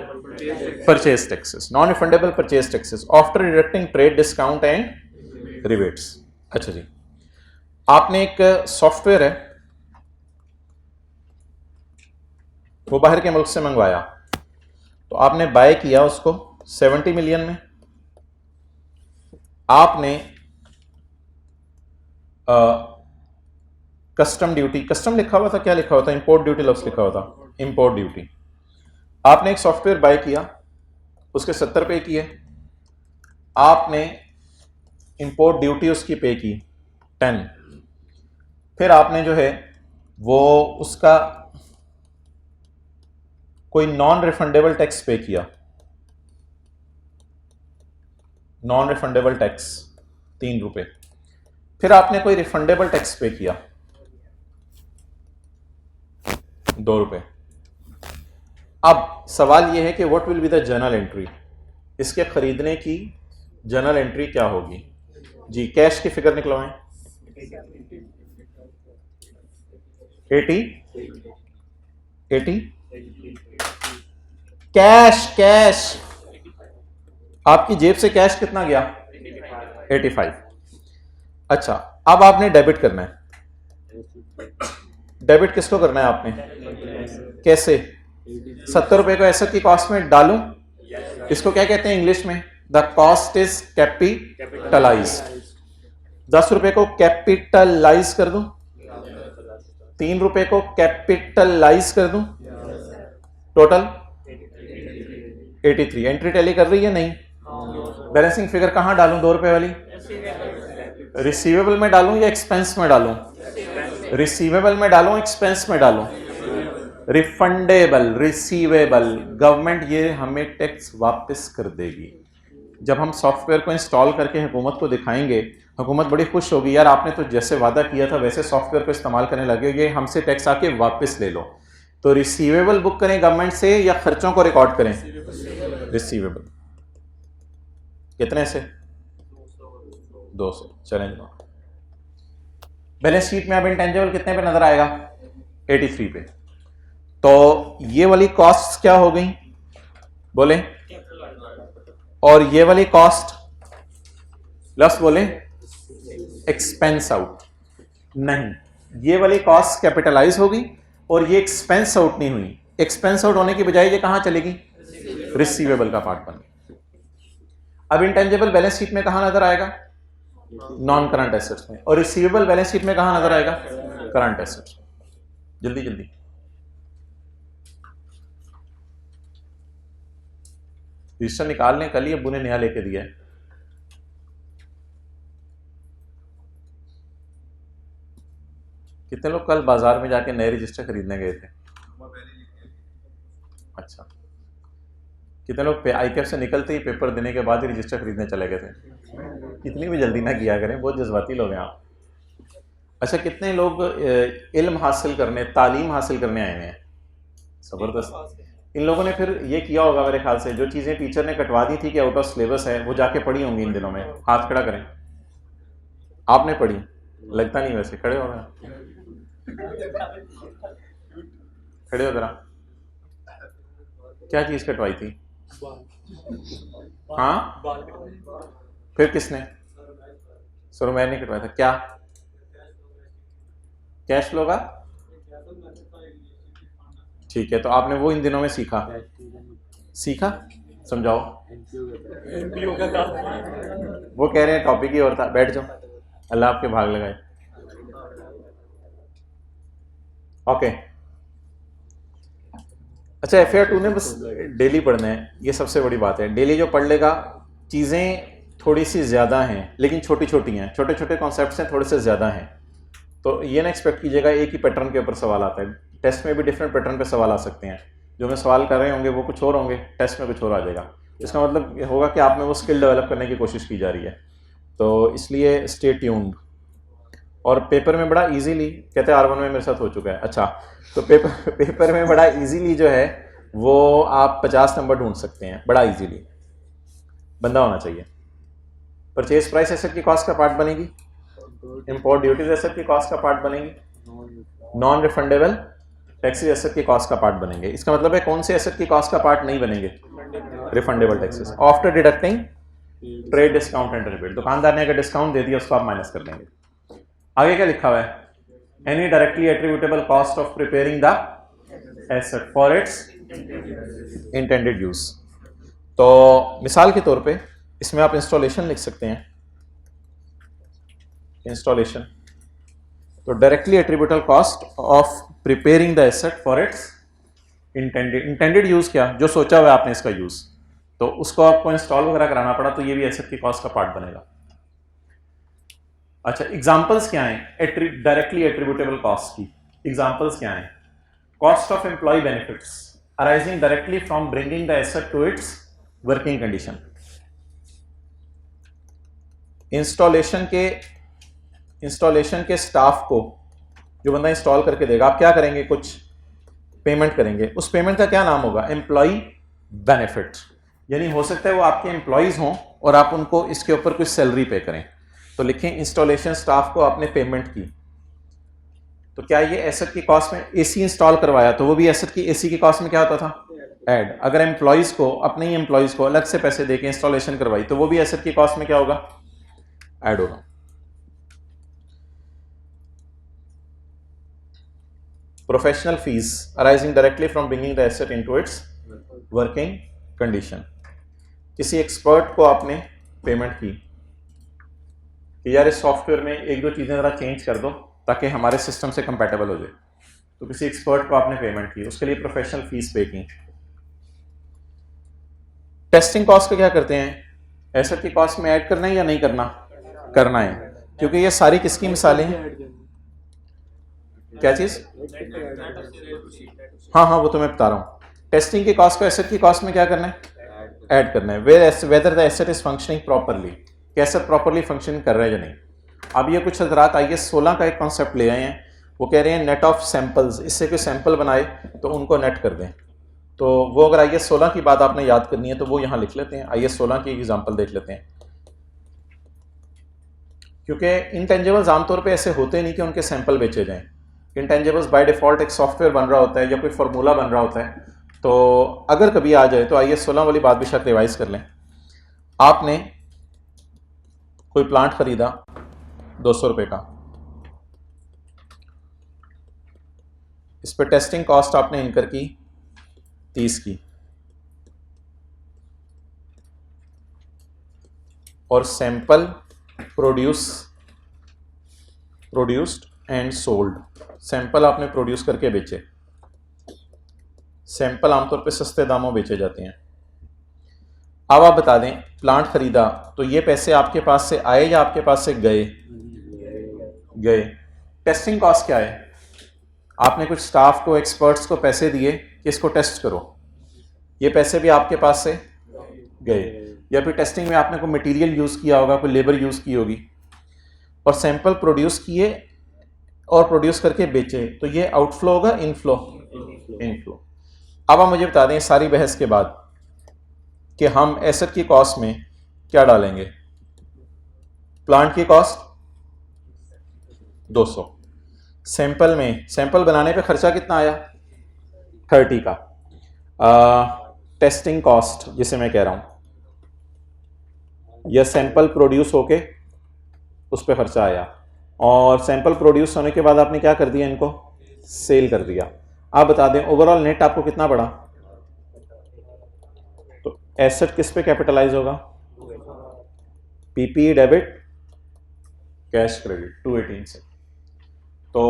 purchase taxes, non refundable purchase taxes after deducting trade discount and rebates. अच्छा जी, आपने एक सॉफ्टवेयर है, वो बाहर के मुल्क से मंगवाया, तो आपने बाय किया उसको 70 मिलियन में। आपने कस्टम ड्यूटी, कस्टम लिखा हुआ था, क्या लिखा हुआ था? इंपोर्ट ड्यूटी लफ्ज़ लिखा हुआ था, इंपोर्ट ड्यूटी। आपने एक सॉफ्टवेयर बाय किया, उसके 70 पे किए, आपने इंपोर्ट ड्यूटी उसकी पे की 10, फिर आपने जो है वो उसका कोई नॉन रिफंडेबल टैक्स पे किया, नॉन रिफंडेबल टैक्स 3 रुपए, फिर आपने कोई रिफंडेबल टैक्स पे किया 2 रुपए। अब सवाल यह है कि what will be the journal entry, इसके खरीदने की जर्नल एंट्री क्या होगी? जी, कैश की फिगर निकलवाएं। 80 कैश आपकी जेब से कैश कितना गया? 85। अच्छा, अब आपने डेबिट करना है। डेबिट किसको करना है आपने? कैसे? 70 रुपए को एसेट की कॉस्ट में डालूं, इसको क्या कहते हैं इंग्लिश में? The cost is capitalised. 10 रुपए को कैपिटलाइज कर दूं, 3 रुपए को कैपिटलाइज कर दूं, टोटल 83। एंट्री टैली कर रही है नहीं? बैलेंसिंग फिगर कहां डालूं? 2 रुपए वाली रिसीवेबल में डालूं या एक्सपेंस में डालूं? रिसीवेबल में डालूं, एक्सपेंस में डालूं? रिफंडेबल, रिसीवेबल, गवर्नमेंट ये हमें टैक्स वापस कर देगी। जब हम सॉफ्टवेयर को इंस्टॉल करके हुकूमत को दिखाएंगे, हुकूमत बड़ी खुश होगी, यार आपने तो जैसे वादा किया था वैसे सॉफ्टवेयर को इस्तेमाल करने लगे, ये हमसे टैक्स आके वापस ले लो। तो रिसीवेबल बुक करें गवर्नमेंट से या खर्चों को रिकॉर्ड करें? रिसीवेबल। कितने से? 200। चलें, बैलेंस शीट में अब इंटेंजिबल कितने पे नजर आएगा? 83 पे। तो ये वाली कॉस्ट क्या हो गई बोले? और ये वाली कॉस्ट प्लस बोले एक्सपेंस आउट नहीं, ये वाली कॉस्ट कैपिटलाइज होगी और ये एक्सपेंस आउट नहीं हुई। एक्सपेंस आउट होने की बजाय ये कहां चलेगी? रिसीवेबल का पार्ट बन गया। अब इंटेंजिबल बैलेंस शीट में कहां नजर आएगा? नॉन करंट एसेट्स में। और रिसीवेबल बैलेंस शीट में कहां नजर आएगा? Current assets. जल्दी जल्दी, रजिस्टर निकाल लें, कल ही अब्बू ने नया लेके दिया है। कितने लोग कल बाजार में जाके नए रजिस्टर खरीदने गए थे? अच्छा, कितने लोग आईकेएफ से निकलते ही पेपर देने के बाद ही रजिस्टर खरीदने चले गए थे? कितनी भी जल्दी ना किया करें, बहुत जज्बाती लोग हैं आप। अच्छा, कितने लोग इल्म हासिल करने, तालीम हासिल करने आए हैं? ज़बरदस्त। इन लोगों ने फिर ये किया होगा मेरे ख्याल से, जो चीज़ें टीचर ने कटवा दी थी कि आउट ऑफ सिलेबस है, वो जाके पढ़ी होंगी इन दिनों में। हाथ खड़ा करें। आपने पढ़ी? लगता नहीं, वैसे खड़े हो गए, खड़े हो जरा। क्या चीज़ कटवाई थी? हाँ, फिर किसने? सुरमैर ने कटवाया था। क्या? कैश फ्लो का? ठीक है, तो आपने वो इन दिनों में सीखा? समझाओ। वो कह रहे हैं टॉपिक ही और था। बैठ जाओ, अल्लाह आपके भाग लगाए। ओके, अच्छा, FAR 2 ने बस डेली पढ़ना है, ये सबसे बड़ी बात है। डेली जो पढ़ लेगा, चीज़ें थोड़ी सी ज़्यादा हैं लेकिन छोटी छोटी हैं, छोटे छोटे कॉन्सेप्ट्स हैं, थोड़े से ज़्यादा हैं। तो ये ना एक्सपेक्ट कीजिएगा एक ही पैटर्न के ऊपर सवाल आता है। टेस्ट में भी डिफरेंट पैटर्न पे सवाल आ सकते हैं, जो मैं सवाल कर रहे होंगे वो कुछ और होंगे, टेस्ट में कुछ और आ जाएगा। इसका मतलब ये होगा कि आप में वो स्किल डेवलप करने की कोशिश की जा रही है, तो इसलिए स्टे ट्यून्ड। और पेपर में बड़ा इजीली, कहते हैं R1 में मेरे साथ हो चुका है, अच्छा, तो पेपर में बड़ा इजीली जो है वो आप 50 नंबर ढूंढ सकते हैं, बड़ा इजीली बंदा होना चाहिए। परचेज प्राइस एसेट की कॉस्ट का पार्ट बनेगी, इंपोर्ट ड्यूटीज एसेट की कॉस्ट का पार्ट बनेगी, नॉन रिफंडेबल टैक्सेस एसेट की कॉस्ट का पार्ट बनेंगे। इसका मतलब है कौन से एसेट की कॉस्ट का पार्ट नहीं बनेंगे, refundable taxes, after deducting trade discount and rebate. दुकानदार ने अगर डिस्काउंट दे दिया उसको आप माइनस कर देंगे। आगे क्या लिखा हुआ है, any directly attributable cost of preparing the asset for its intended use. तो मिसाल के तौर पे इसमें आप इंस्टॉलेशन लिख सकते हैं, इंस्टॉलेशन, तो directly attributable cost of preparing the asset for its intended use, क्या जो सोचा हुआ है आपने इसका यूज, तो उसको आपको इंस्टॉल वगैरह कराना पड़ा तो ये भी एसेट की कॉस्ट का पार्ट बनेगा। अच्छा, एग्जांपल्स क्या हैं डायरेक्टली एट्रीब्यूटेबल कॉस्ट की, एग्जांपल्स क्या हैं, cost of employee benefits arising directly from bringing the asset to its working condition. Installation के स्टाफ को जो बंदा इंस्टॉल करके देगा, आप क्या करेंगे, कुछ पेमेंट करेंगे, उस पेमेंट का क्या नाम होगा, एम्प्लॉय बेनिफिट। यानी हो सकता है वो आपके एम्प्लॉयज हों और आप उनको इसके ऊपर कुछ सैलरी पे करें, तो लिखें इंस्टॉलेशन स्टाफ को आपने पेमेंट की, तो क्या ये एसेट की कॉस्ट में, एसी इंस्टॉल करवाया तो वो भी एसेट की, एसी की कॉस्ट में क्या होता था, ऐड। अगर एम्प्लॉयज को, अपने ही एम्प्लॉयज को अलग से पैसे देके इंस्टॉलेशन करवाई तो वो भी एसेट की कॉस्ट में क्या होगा, ऐड होगा। Professional fees arising directly from bringing the asset into its working condition. किसी एक्सपर्ट को आपने पेमेंट की कि यार इस सॉफ्टवेयर में एक दो चीज़ें ज़रा चेंज कर दो ताकि हमारे सिस्टम से कंपैटिबल हो जाए, तो किसी एक्सपर्ट को आपने पेमेंट की, उसके लिए प्रोफेशनल फीस पे की। टेस्टिंग कॉस्ट को क्या करते हैं, एसेट की कॉस्ट में ऐड करना है या नहीं करना, करना है, क्योंकि ये सारी किसकी मिसालें हैं, क्या चीज़, हाँ हाँ वो तो मैं बता रहा हूँ, टेस्टिंग की कॉस्ट को एसेट की कॉस्ट में क्या करना है, ऐड करना है, whether the asset is functioning properly, कि एसेट प्रॉपरली फंक्शन कर रहा है या नहीं। अब ये कुछ हजरात IAS 16 का एक कॉन्सेप्ट ले आए हैं, वो कह रहे हैं नेट ऑफ सैंपल्स, इससे कोई सैंपल बनाए तो उनको नेट कर दें। तो वो अगर IAS 16 की बात आपने याद करनी है तो वो यहाँ लिख लेते हैं, IAS 16 की एग्जाम्पल देख लेते हैं, क्योंकि इंटेंजिबल्स आमतौर पे ऐसे होते नहीं कि उनके सैंपल बेचे जाएं। इंटेंजिबल्स बाय डिफ़ॉल्ट एक सॉफ्टवेयर बन रहा होता है या कोई फार्मूला बन रहा होता है, तो अगर कभी आ जाए तो IAS 16 वाली बात भी शायद रिवाइज कर लें। आपने कोई प्लांट खरीदा 200 रुपये का, इस पर टेस्टिंग कॉस्ट आपने इनकर की 30 की, और sample produced and sold, sample आपने प्रोड्यूस करके बेचे। सैंपल आमतौर पे सस्ते दामों बेचे जाते हैं। अब आप बता दें, प्लांट खरीदा तो ये पैसे आपके पास से आए या आपके पास से गए, गए। टेस्टिंग कॉस्ट क्या है, आपने कुछ स्टाफ को, एक्सपर्ट्स को पैसे दिए कि इसको टेस्ट करो, ये पैसे भी आपके पास से गए, या फिर टेस्टिंग में आपने कोई मटेरियल यूज़ किया होगा, कोई लेबर यूज़ की होगी, और सैंपल प्रोड्यूस किए और प्रोड्यूस करके बेचे, तो ये आउटफ्लो होगा, इनफ्लो, इनफ्लो। अब आप मुझे बता दें सारी बहस के बाद कि हम एसेट की कॉस्ट में क्या डालेंगे, प्लांट की कॉस्ट 200, सैंपल में, सैंपल बनाने पे खर्चा कितना आया 30 का, टेस्टिंग कॉस्ट जिसे मैं कह रहा हूं, यह सैंपल प्रोड्यूस होके उस पर खर्चा आया, और सैंपल प्रोड्यूस होने के बाद आपने क्या कर दिया, इनको सेल कर दिया। आप बता दें ओवरऑल नेट आपको कितना पड़ा, तो एसेट किस पे कैपिटलाइज होगा, पीपी डेबिट कैश क्रेडिट 218 से। तो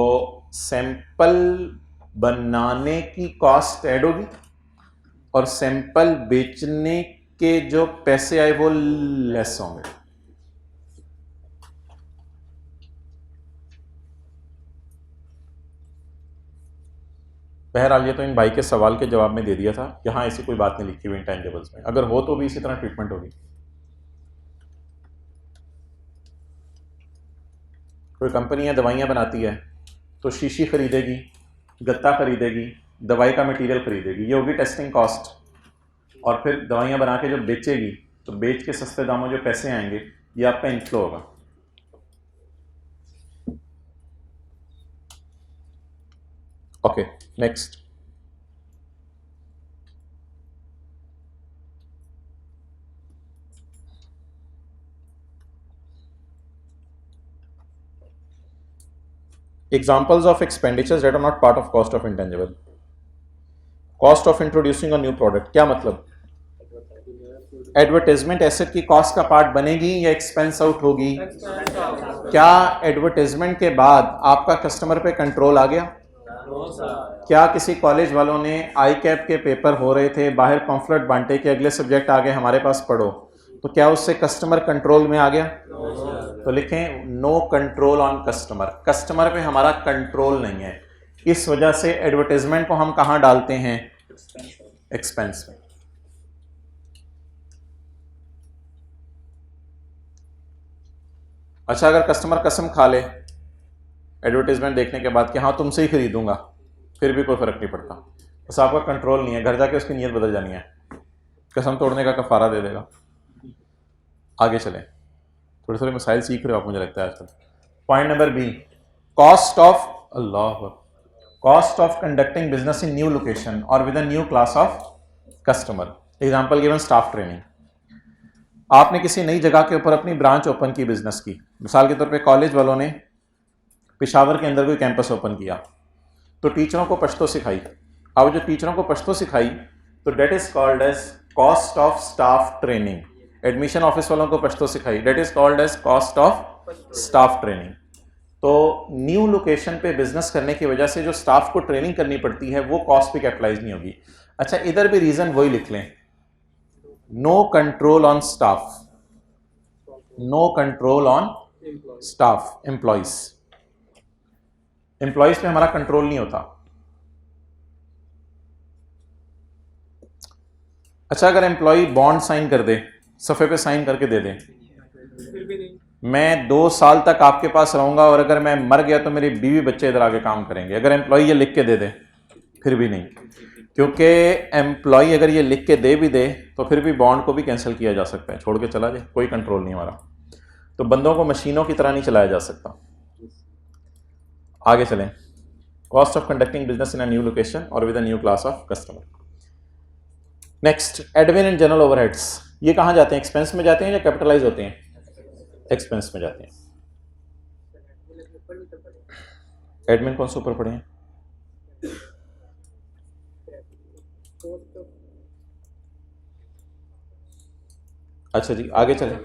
सैंपल बनाने की कॉस्ट ऐड होगी और सैंपल बेचने के जो पैसे आए वो लेस होंगे। बहरहाल ये तो इन भाई के सवाल के जवाब में दे दिया था, यहाँ ऐसी कोई बात नहीं लिखी हुई इंटेंजिबल्स में, अगर हो तो भी इसी तरह ट्रीटमेंट होगी। कोई कंपनी है दवाइयाँ बनाती है तो शीशी खरीदेगी, गत्ता खरीदेगी, दवाई का मटेरियल खरीदेगी, ये होगी टेस्टिंग कॉस्ट, और फिर दवाइयाँ बना के जब बेचेगी तो बेच के सस्ते दामों जो पैसे आएंगे ये आपका इनफ्लो होगा। Okay next, examples of expenditures that are not part of cost of intangible. Cost of introducing a new product, क्या मतलब? एडवर्टाइजमेंट एसेट की कॉस्ट का पार्ट बनेगी या एक्सपेंस आउट होगी? क्या एडवर्टाइजमेंट के बाद आपका कस्टमर पे कंट्रोल आ गया? क्या किसी कॉलेज वालों ने आई कैप के पेपर हो रहे थे, बाहर पम्फलेट बांटे के अगले सब्जेक्ट आगे हमारे पास पढ़ो, तो क्या उससे कस्टमर कंट्रोल में आ गया? तो लिखें no control on customer, customer पे हमारा कंट्रोल नहीं है। इस वजह से एडवर्टाइजमेंट को हम कहाँ डालते हैं? एक्सपेंस में। अच्छा, अगर कस्टमर कसम खा ले एडवर्टाइजमेंट देखने के बाद कि हाँ तुमसे ही खरीदूंगा, फिर भी कोई फर्क नहीं पड़ता, बस आपका कंट्रोल नहीं है, घर जाके उसकी नीयत बदल जानी है, कसम तोड़ने का कफारा दे देगा। आगे चलें, थोड़े थोड़े मसाइल सीख रहे हो आप, मुझे लगता है आजकल। Point number B, cost of conducting business in new location और with a new class of customer. Example given, staff training. आपने किसी नई जगह के ऊपर अपनी ब्रांच ओपन की बिजनेस की, मिसाल के तौर पे कॉलेज वालों ने पेशावर के अंदर कोई कैंपस ओपन किया, तो टीचरों को पश्तो सिखाई। अब जो टीचरों को पश्तो सिखाई तो that is called as cost of staff training. Admission office वालों को पश्तो सिखाई, that is called as cost of staff training. तो न्यू लोकेशन पे बिजनेस करने की वजह से जो स्टाफ को ट्रेनिंग करनी पड़ती है वो कॉस्ट भी कैपिटलाइज नहीं होगी। अच्छा, इधर भी रीजन वही लिख लें, no control on staff, no control on staff, employees पे हमारा कंट्रोल नहीं होता। अच्छा, अगर एम्प्लॉय बॉन्ड साइन कर दे, सफ़े पे साइन करके दे दे, मैं 2 साल तक आपके पास रहूंगा और अगर मैं मर गया तो मेरी बीवी बच्चे इधर आके काम करेंगे, अगर एम्प्लॉय ये लिख के दे दे, फिर भी नहीं, क्योंकि एम्प्लॉय अगर ये लिख के दे भी दे तो फिर भी बॉन्ड को भी कैंसिल किया जा सकता है, छोड़ के चला जाए, कोई कंट्रोल नहीं हमारा। तो बंदों को मशीनों की तरह नहीं चलाया जा सकता। आगे चलें, cost of conducting business in a new location और with a new class of customer. Next, admin and general overheads, ये कहाँ जाते हैं? एक्सपेंस में जाते हैं या कैपिटलाइज होते हैं? एक्सपेंस में जाते हैं। एडमिन कौन से ऊपर पढ़े हैं? अच्छा जी, आगे चलें।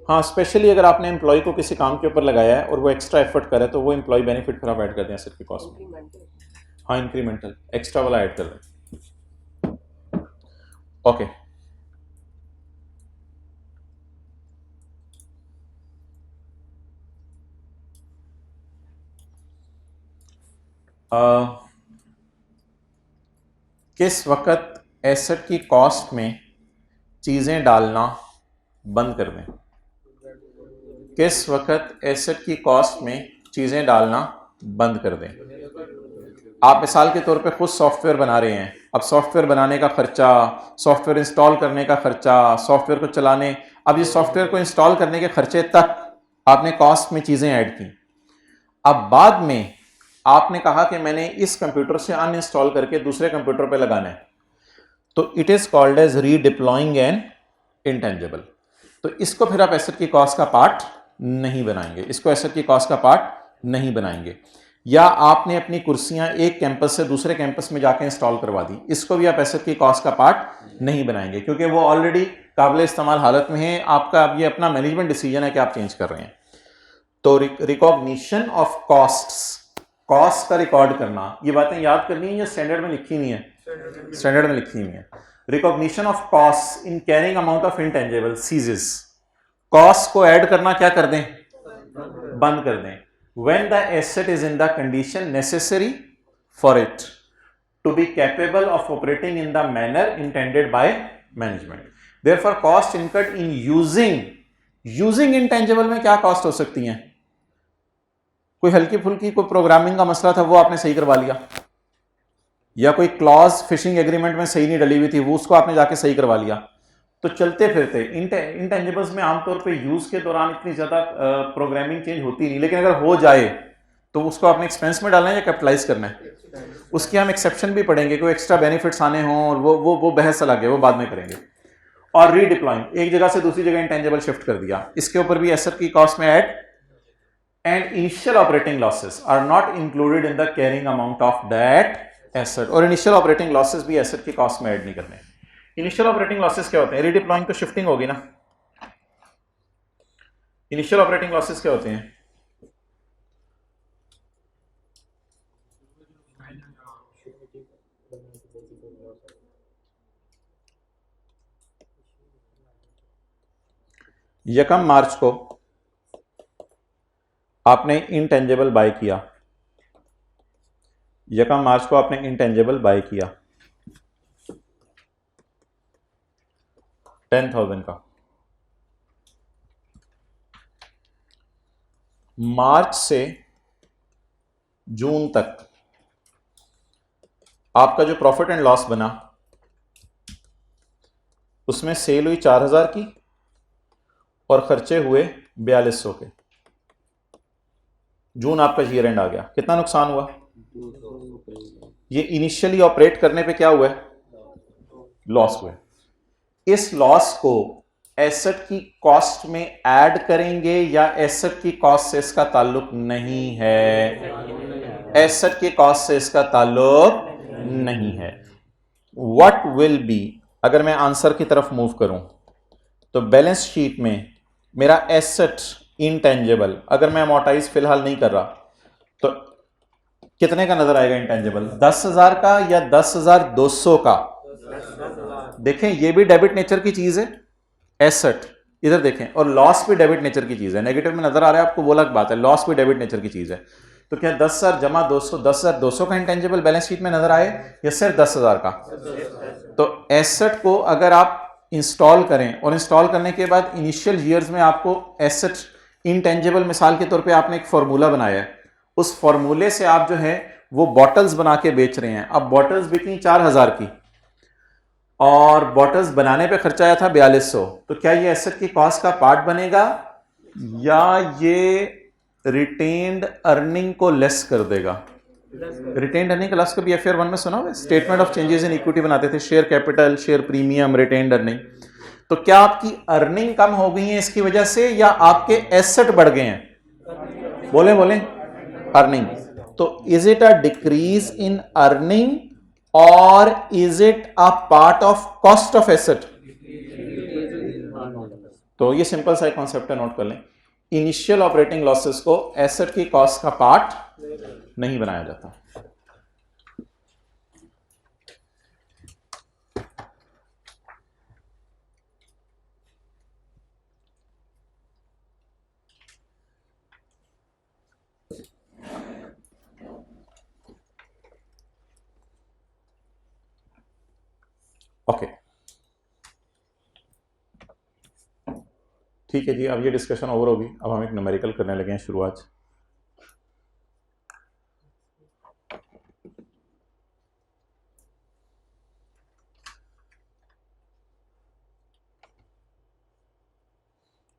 हाँ, स्पेशली अगर आपने एम्प्लॉय को किसी काम के ऊपर लगाया है और वो एक्स्ट्रा एफर्ट करे तो वो एम्प्लॉय बेनिफिट फिर आप ऐड कर दें एसेट की कॉस्ट में। हाँ, इंक्रीमेंटल एक्स्ट्रा वाला ऐड कर दें। ओके, किस वक्त एसेट की कॉस्ट में चीज़ें डालना बंद कर दें? किस वक्त एसेट की कॉस्ट में चीज़ें डालना बंद कर दें? आप मिसाल के तौर पे खुद सॉफ्टवेयर बना रहे हैं, अब सॉफ्टवेयर बनाने का खर्चा, सॉफ्टवेयर इंस्टॉल करने का खर्चा, सॉफ्टवेयर को चलाने, अब ये सॉफ्टवेयर को इंस्टॉल करने के खर्चे तक आपने कॉस्ट में चीज़ें ऐड की। अब बाद में आपने कहा कि मैंने इस कंप्यूटर से अनइंस्टॉल करके दूसरे कंप्यूटर पे लगाना है, तो it is called as redeploying an intangible. तो इसको फिर आप एसेट की कॉस्ट का पार्ट नहीं बनाएंगे, इसको एसेट की कॉस्ट का पार्ट नहीं बनाएंगे। या आपने अपनी कुर्सियां एक कैंपस से दूसरे कैंपस में जाके इंस्टॉल करवा दी, इसको भी आप एसेट की कॉस्ट का पार्ट नहीं बनाएंगे, क्योंकि वो ऑलरेडी काबिल इस्तेमाल हालत में है। आपका अब ये अपना मैनेजमेंट डिसीजन है कि आप चेंज कर रहे हैं। तो रिकॉग्निशन ऑफ कॉस्ट्स, कॉस्ट का रिकॉर्ड करना, ये बातें याद करनी है या स्टैंडर्ड में लिखी नहीं है? स्टैंडर्ड में लिखी हुई है। Recognition of cost in carrying amount of intangible ceases, cost को ऐड करना क्या कर दें? बंद कर दें। When the asset is in the condition necessary for it to be capable of operating in the manner intended by management. Therefore cost incurred in using intangible में क्या कॉस्ट हो सकती हैं? कोई हल्की फुल्की कोई प्रोग्रामिंग का मसला था वो आपने सही करवा लिया, या कोई क्लॉज फिशिंग एग्रीमेंट में सही नहीं डली हुई थी वो उसको आपने जाके सही करवा लिया। तो चलते फिरते इंटेंजिबल्स में आमतौर पे यूज के दौरान इतनी ज्यादा प्रोग्रामिंग चेंज होती नहीं, लेकिन अगर हो जाए तो उसको आपने एक्सपेंस में डालना है या कैपिटलाइज करना है, उसकी हम एक्सेप्शन भी पढ़ेंगे, कोई एक्स्ट्रा बेनिफिट्स आने हों और वो बहस अलग है, वो बाद में करेंगे। और रीडिप्लॉइंग, एक जगह से दूसरी जगह इंटेंजिबल शिफ्ट कर दिया, इसके ऊपर भी एसेट की कॉस्ट में add. And initial operating losses are not included in the carrying amount of that asset, और इनिशियल ऑपरेटिंग लॉसेस भी एसेट की कॉस्ट में ऐड नहीं करने। इनिशियल ऑपरेटिंग लॉसेस क्या होते हैं? रीडिप्लॉइंग तो शिफ्टिंग होगी ना। इनिशियल ऑपरेटिंग लॉसेस क्या होते हैं? यकम मार्च को आपने इंटेंजिबल बाय किया, यकम मार्च को आपने इंटेंजिबल बाय किया 10,000 का। मार्च से जून तक आपका जो प्रॉफिट एंड लॉस बना उसमें सेल हुई 4,000 की और खर्चे हुए 4200 के। जून आपका ईयर एंड आ गया, कितना नुकसान हुआ? ये इनिशियली ऑपरेट करने पे क्या हुआ है? लॉस हुआ। इस लॉस को एसेट की कॉस्ट में ऐड करेंगे या एसेट की कॉस्ट से इसका ताल्लुक नहीं है? एसेट की कॉस्ट से इसका ताल्लुक नहीं है। व्हाट विल बी, अगर मैं आंसर की तरफ मूव करूं तो बैलेंस शीट में मेरा एसेट इंटेंजिबल, अगर मैं अमोर्टाइज फिलहाल नहीं कर रहा तो कितने का नजर आएगा इंटेंजिबल? 10,000 का या 10,200 का? देखें ये भी डेबिट नेचर की चीज है एसेट, इधर देखें, और लॉस भी डेबिट नेचर की चीज है। नेगेटिव में नजर आ रहा है आपको, वो अलग बात है, लॉस भी डेबिट नेचर की चीज है। तो क्या 10,000 जमा 200, 10,200 का इंटेंजिबल बैलेंस शीट में नजर आए या सिर्फ 10,000 का? तो एसेट को अगर आप इंस्टॉल करें और इंस्टॉल करने के बाद इनिशियल ईयर्स में आपको एसेट इंटेंजिबल, मिसाल के तौर पे आपने एक फॉर्मूला बनाया है, उस फॉर्मूले से आप जो है वो बॉटल्स बना के बेच रहे हैं। अब बॉटल्स बिकनी 4,000 की और बॉटल्स बनाने पे खर्चा आया था 4200, तो क्या ये एसेट की कॉस्ट का पार्ट बनेगा या ये रिटेन्ड अर्निंग को लेस कर देगा? रिटेन्ड अर्निंग का लफ्ज कभी एफआर 1 में सुना होगा? Statement of changes in equity बनाते थे, share capital, share premium, retained earning. तो क्या आपकी अर्निंग कम हो गई है इसकी वजह से या आपके एसेट बढ़ गए हैं? बोले बोले अर्निंग। तो is it a decrease in earning और is it a part of cost of asset? तो ये सिंपल सा कॉन्सेप्ट है, नोट कर लें। इनिशियल ऑपरेटिंग लॉसेस को एसेट की कॉस्ट का पार्ट नहीं बनाया जाता। ओके ठीक है जी, अब ये डिस्कशन ओवर होगी। अब हम एक न्यूमेरिकल करने लगे हैं शुरुआत।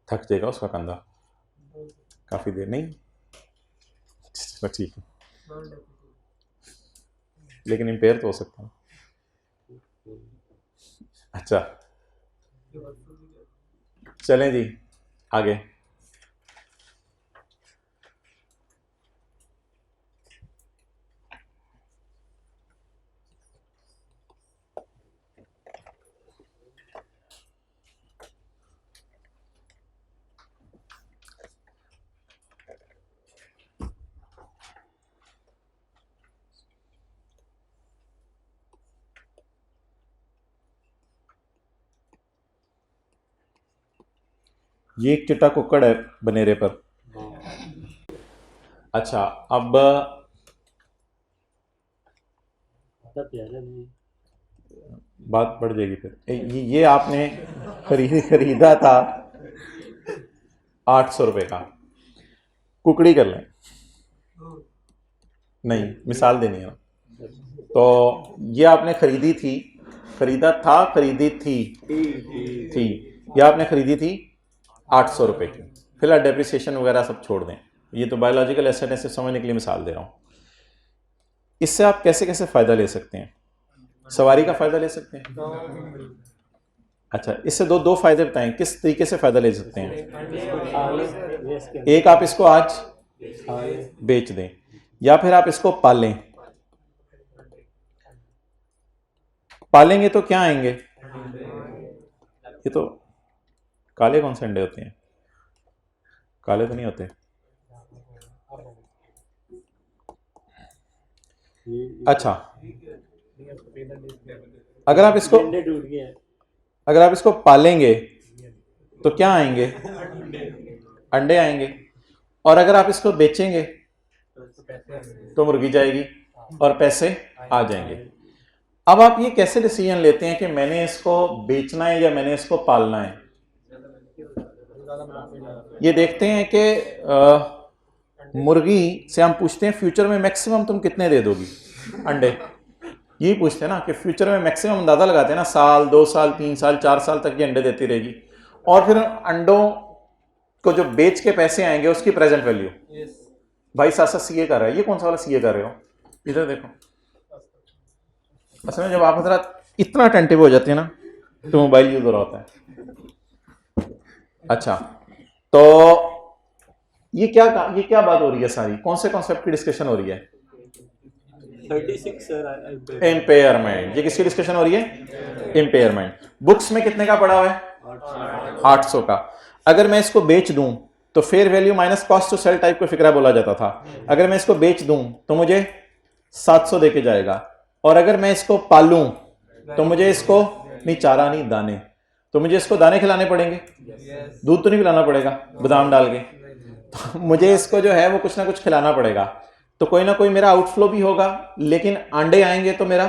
थक जाएगा उसका कंधा, काफी देर नहीं, ठीक है, लेकिन इम्पेयर तो हो सकता है। अच्छा चलें जी आगे। ये एक चिट्टा कुक्कड़ है बनेरे पर। अच्छा अब आता प्यारा नहीं। बात बढ़ जाएगी फिर। ये आपने खरीदा था 800 रुपये का, कुकड़ी कर लें, नहीं मिसाल देनी है ना। तो ये आपने खरीदी थी, खरीदा था, खरीदी थी ये आपने खरीदी थी 800 रुपये की। फिलहाल डेप्रिसिएशन वगैरह सब छोड़ दें, ये तो बायोलॉजिकल एसेट है, सिर्फ समझने के लिए मिसाल दे रहा हूँ। इससे आप कैसे कैसे फ़ायदा ले सकते हैं? सवारी का फ़ायदा ले सकते हैं। अच्छा, इससे दो फ़ायदे बताएं, किस तरीके से फ़ायदा ले सकते हैं? एक, आप इसको आज बेच दें, या फिर आप इसको पालें। पालेंगे तो क्या आएंगे? ये तो काले कौन से अंडे होते हैं? काले तो नहीं होते। अच्छा, अगर आप इसको पालेंगे तो क्या आएंगे? अंडे आएंगे। और अगर आप इसको बेचेंगे तो मुर्गी जाएगी और पैसे आ जाएंगे। अब आप ये कैसे डिसीजन लेते हैं कि मैंने इसको बेचना है या मैंने इसको पालना है? ये देखते हैं कि मुर्गी से हम पूछते हैं फ्यूचर में मैक्सिमम तुम कितने दे दोगी अंडे, यही पूछते हैं ना, कि फ्यूचर में मैक्सिमम अंदाजा लगाते हैं ना, साल, 2 साल, 3 साल, 4 साल तक ये अंडे देती रहेगी। और फिर अंडों को जो बेच के पैसे आएंगे उसकी प्रेजेंट वैल्यू। भाई सासा सीए कर रहा है, ये कौन सा वाला सीए कर रहे हो? इधर देखो। असल में जब आप जरा इतना अटेंटिव हो जाते हैं ना तो मोबाइल यूज हो रहा होता है। अच्छा, तो ये क्या बात हो रही है सारी? कौन से कॉन्सेप्ट की डिस्कशन हो रही है? 36 सर। इम्पेयरमेंट। ये किसकी डिस्कशन हो रही है? इम्पेयरमेंट। बुक्स में कितने का पड़ा हुआ है? 800 का। अगर मैं इसको बेच दूं तो fair value minus cost to sell type को फिक्रा बोला जाता था। अगर मैं इसको बेच दूं तो मुझे 700 देके जाएगा, और अगर मैं इसको पालूं तो मुझे इसको नहीं चारा नहीं दाने, तो मुझे इसको दाने खिलाने पड़ेंगे। दूध तो नहीं पिलाना पड़ेगा बादाम डाल के, तो मुझे इसको जो है वो कुछ ना कुछ खिलाना पड़ेगा। तो कोई ना कोई मेरा आउटफ्लो भी होगा, लेकिन अंडे आएंगे तो मेरा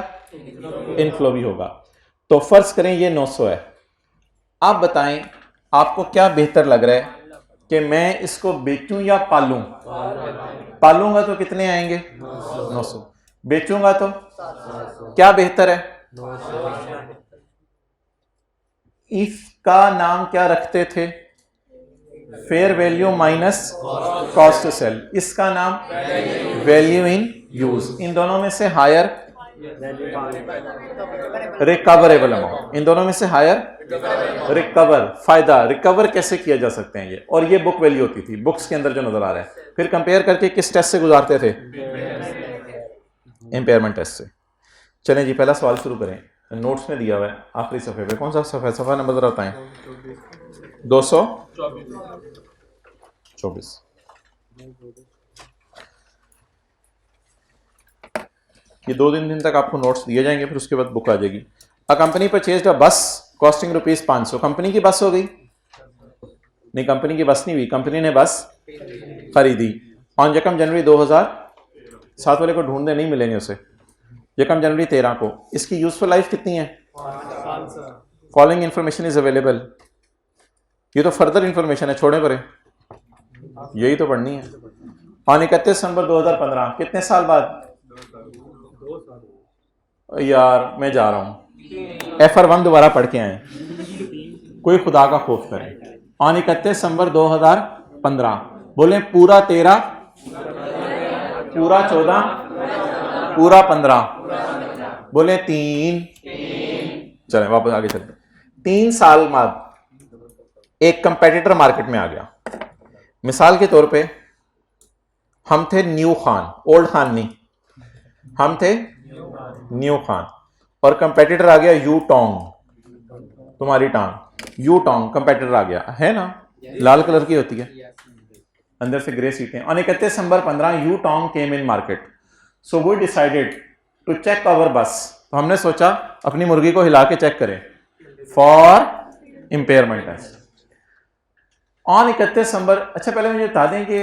इनफ्लो भी होगा। तो फर्ज करें ये 900 है। आप बताएं आपको क्या बेहतर लग रहा है कि मैं इसको बेचूं या पालूं? पालूंगा तो कितने आएंगे? 900। बेचूंगा तो क्या बेहतर है? इसका नाम क्या रखते थे? Fair value minus cost to sell. इसका नाम वैल्यू इन यूज। इन दोनों में से हायर रिकवरेबल अमाउंट। इन दोनों में से हायर रिकवर, फायदा रिकवर कैसे किया जा सकते हैं ये। और ये बुक वैल्यू होती थी, बुक्स के अंदर जो नजर आ रहा है। फिर कंपेयर करके किस टेस्ट से गुजारते थे? इम्पेयरमेंट टेस्ट से। चलें जी, पहला सवाल शुरू करें। नोट्स में दिया हुआ है आखिरी सफ़े पे। कौन सा सफ़ा? सफ़ा नंबर जरा बताएं। 224। ये 2 दिन तक आपको नोट्स दिए जाएंगे, फिर उसके बाद बुक आ जाएगी। अ कंपनी परचेज्ड अ बस कॉस्टिंग ₹500। कंपनी की बस हो गई? नहीं, कंपनी की बस नहीं हुई, कंपनी ने बस खरीदी। ऑन यकम जनवरी 2007 वाले को ढूंढने नहीं मिलेंगे उसे। यकम जनवरी 13 को। इसकी यूजफुल लाइफ कितनी है? Following information is available. ये तो फर्दर इंफॉर्मेशन है, छोड़े परे, यही तो पढ़नी है। ऑन 31 दिसंबर 2015, कितने साल बाद? यार मैं जा रहा हूं, FR1 दोबारा पढ़ के आए, कोई खुदा का खौफ करें। ऑन 31 दिसंबर 2015, बोले पूरा 13, पूरा 14, पूरा 15, बोले 3। चलें वापस आगे चलते। 3 साल बाद एक कंपेटिटर मार्केट में आ गया। मिसाल के तौर पे हम थे न्यू खान, ओल्ड खान नहीं, हम थे न्यू खान, और कंपेटिटर आ गया यू टोंग, तुम्हारी टांग। यू टोंग कंपेटिटर आ गया है ना, लाल कलर की होती है, अंदर से ग्रे सीटें। On 31 December 15 Yutong came in market, so we decided to check our bus. तो हमने सोचा अपनी मुर्गी को हिला के चेक करें फॉर इंपेयरमेंट टेस्ट। ऑन 31 दिसंबर, अच्छा पहले मुझे बता दें कि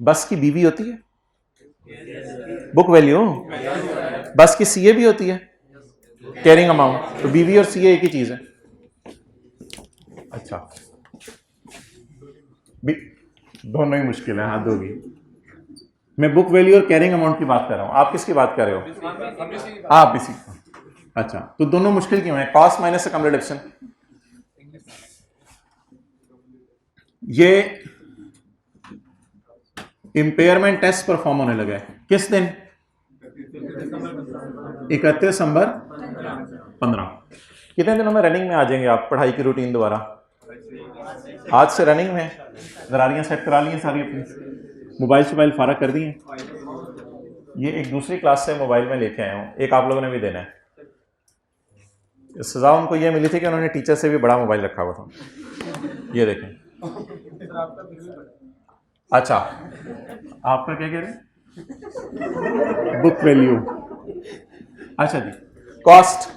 बस की बीवी होती है बुक वैल्यू? बस की सीए भी होती है कैरिंग अमाउंट, तो बीवी और सीए एक ही चीज है। अच्छा दोनों ही मुश्किल है, हाँ दो भी। मैं बुक वैल्यू और कैरिंग अमाउंट की बात कर रहा हूं, आप किसकी बात कर रहे हो? आप इसी। अच्छा तो दोनों मुश्किल क्यों है? कॉस्ट माइनस से कम रिडक्शन। ये इंपेयरमेंट टेस्ट परफॉर्म होने लगा है किस दिन? 31 दिसंबर 15। कितने दिनों में रनिंग में आ जाएंगे आप पढ़ाई की रूटीन दोबारा? आज से रनिंग में गरारियां सेट करा ली हैं सारी अपनी, मोबाइल फारग कर दी हैं। ये एक दूसरी क्लास से मोबाइल में लेके आया हूँ, एक आप लोगों ने भी देना है। सजा उनको ये मिली थी कि उन्होंने टीचर से भी बड़ा मोबाइल रखा हुआ था। ये देखें। अच्छा आपका क्या कह रहे हैं? Book value. अच्छा जी कॉस्ट।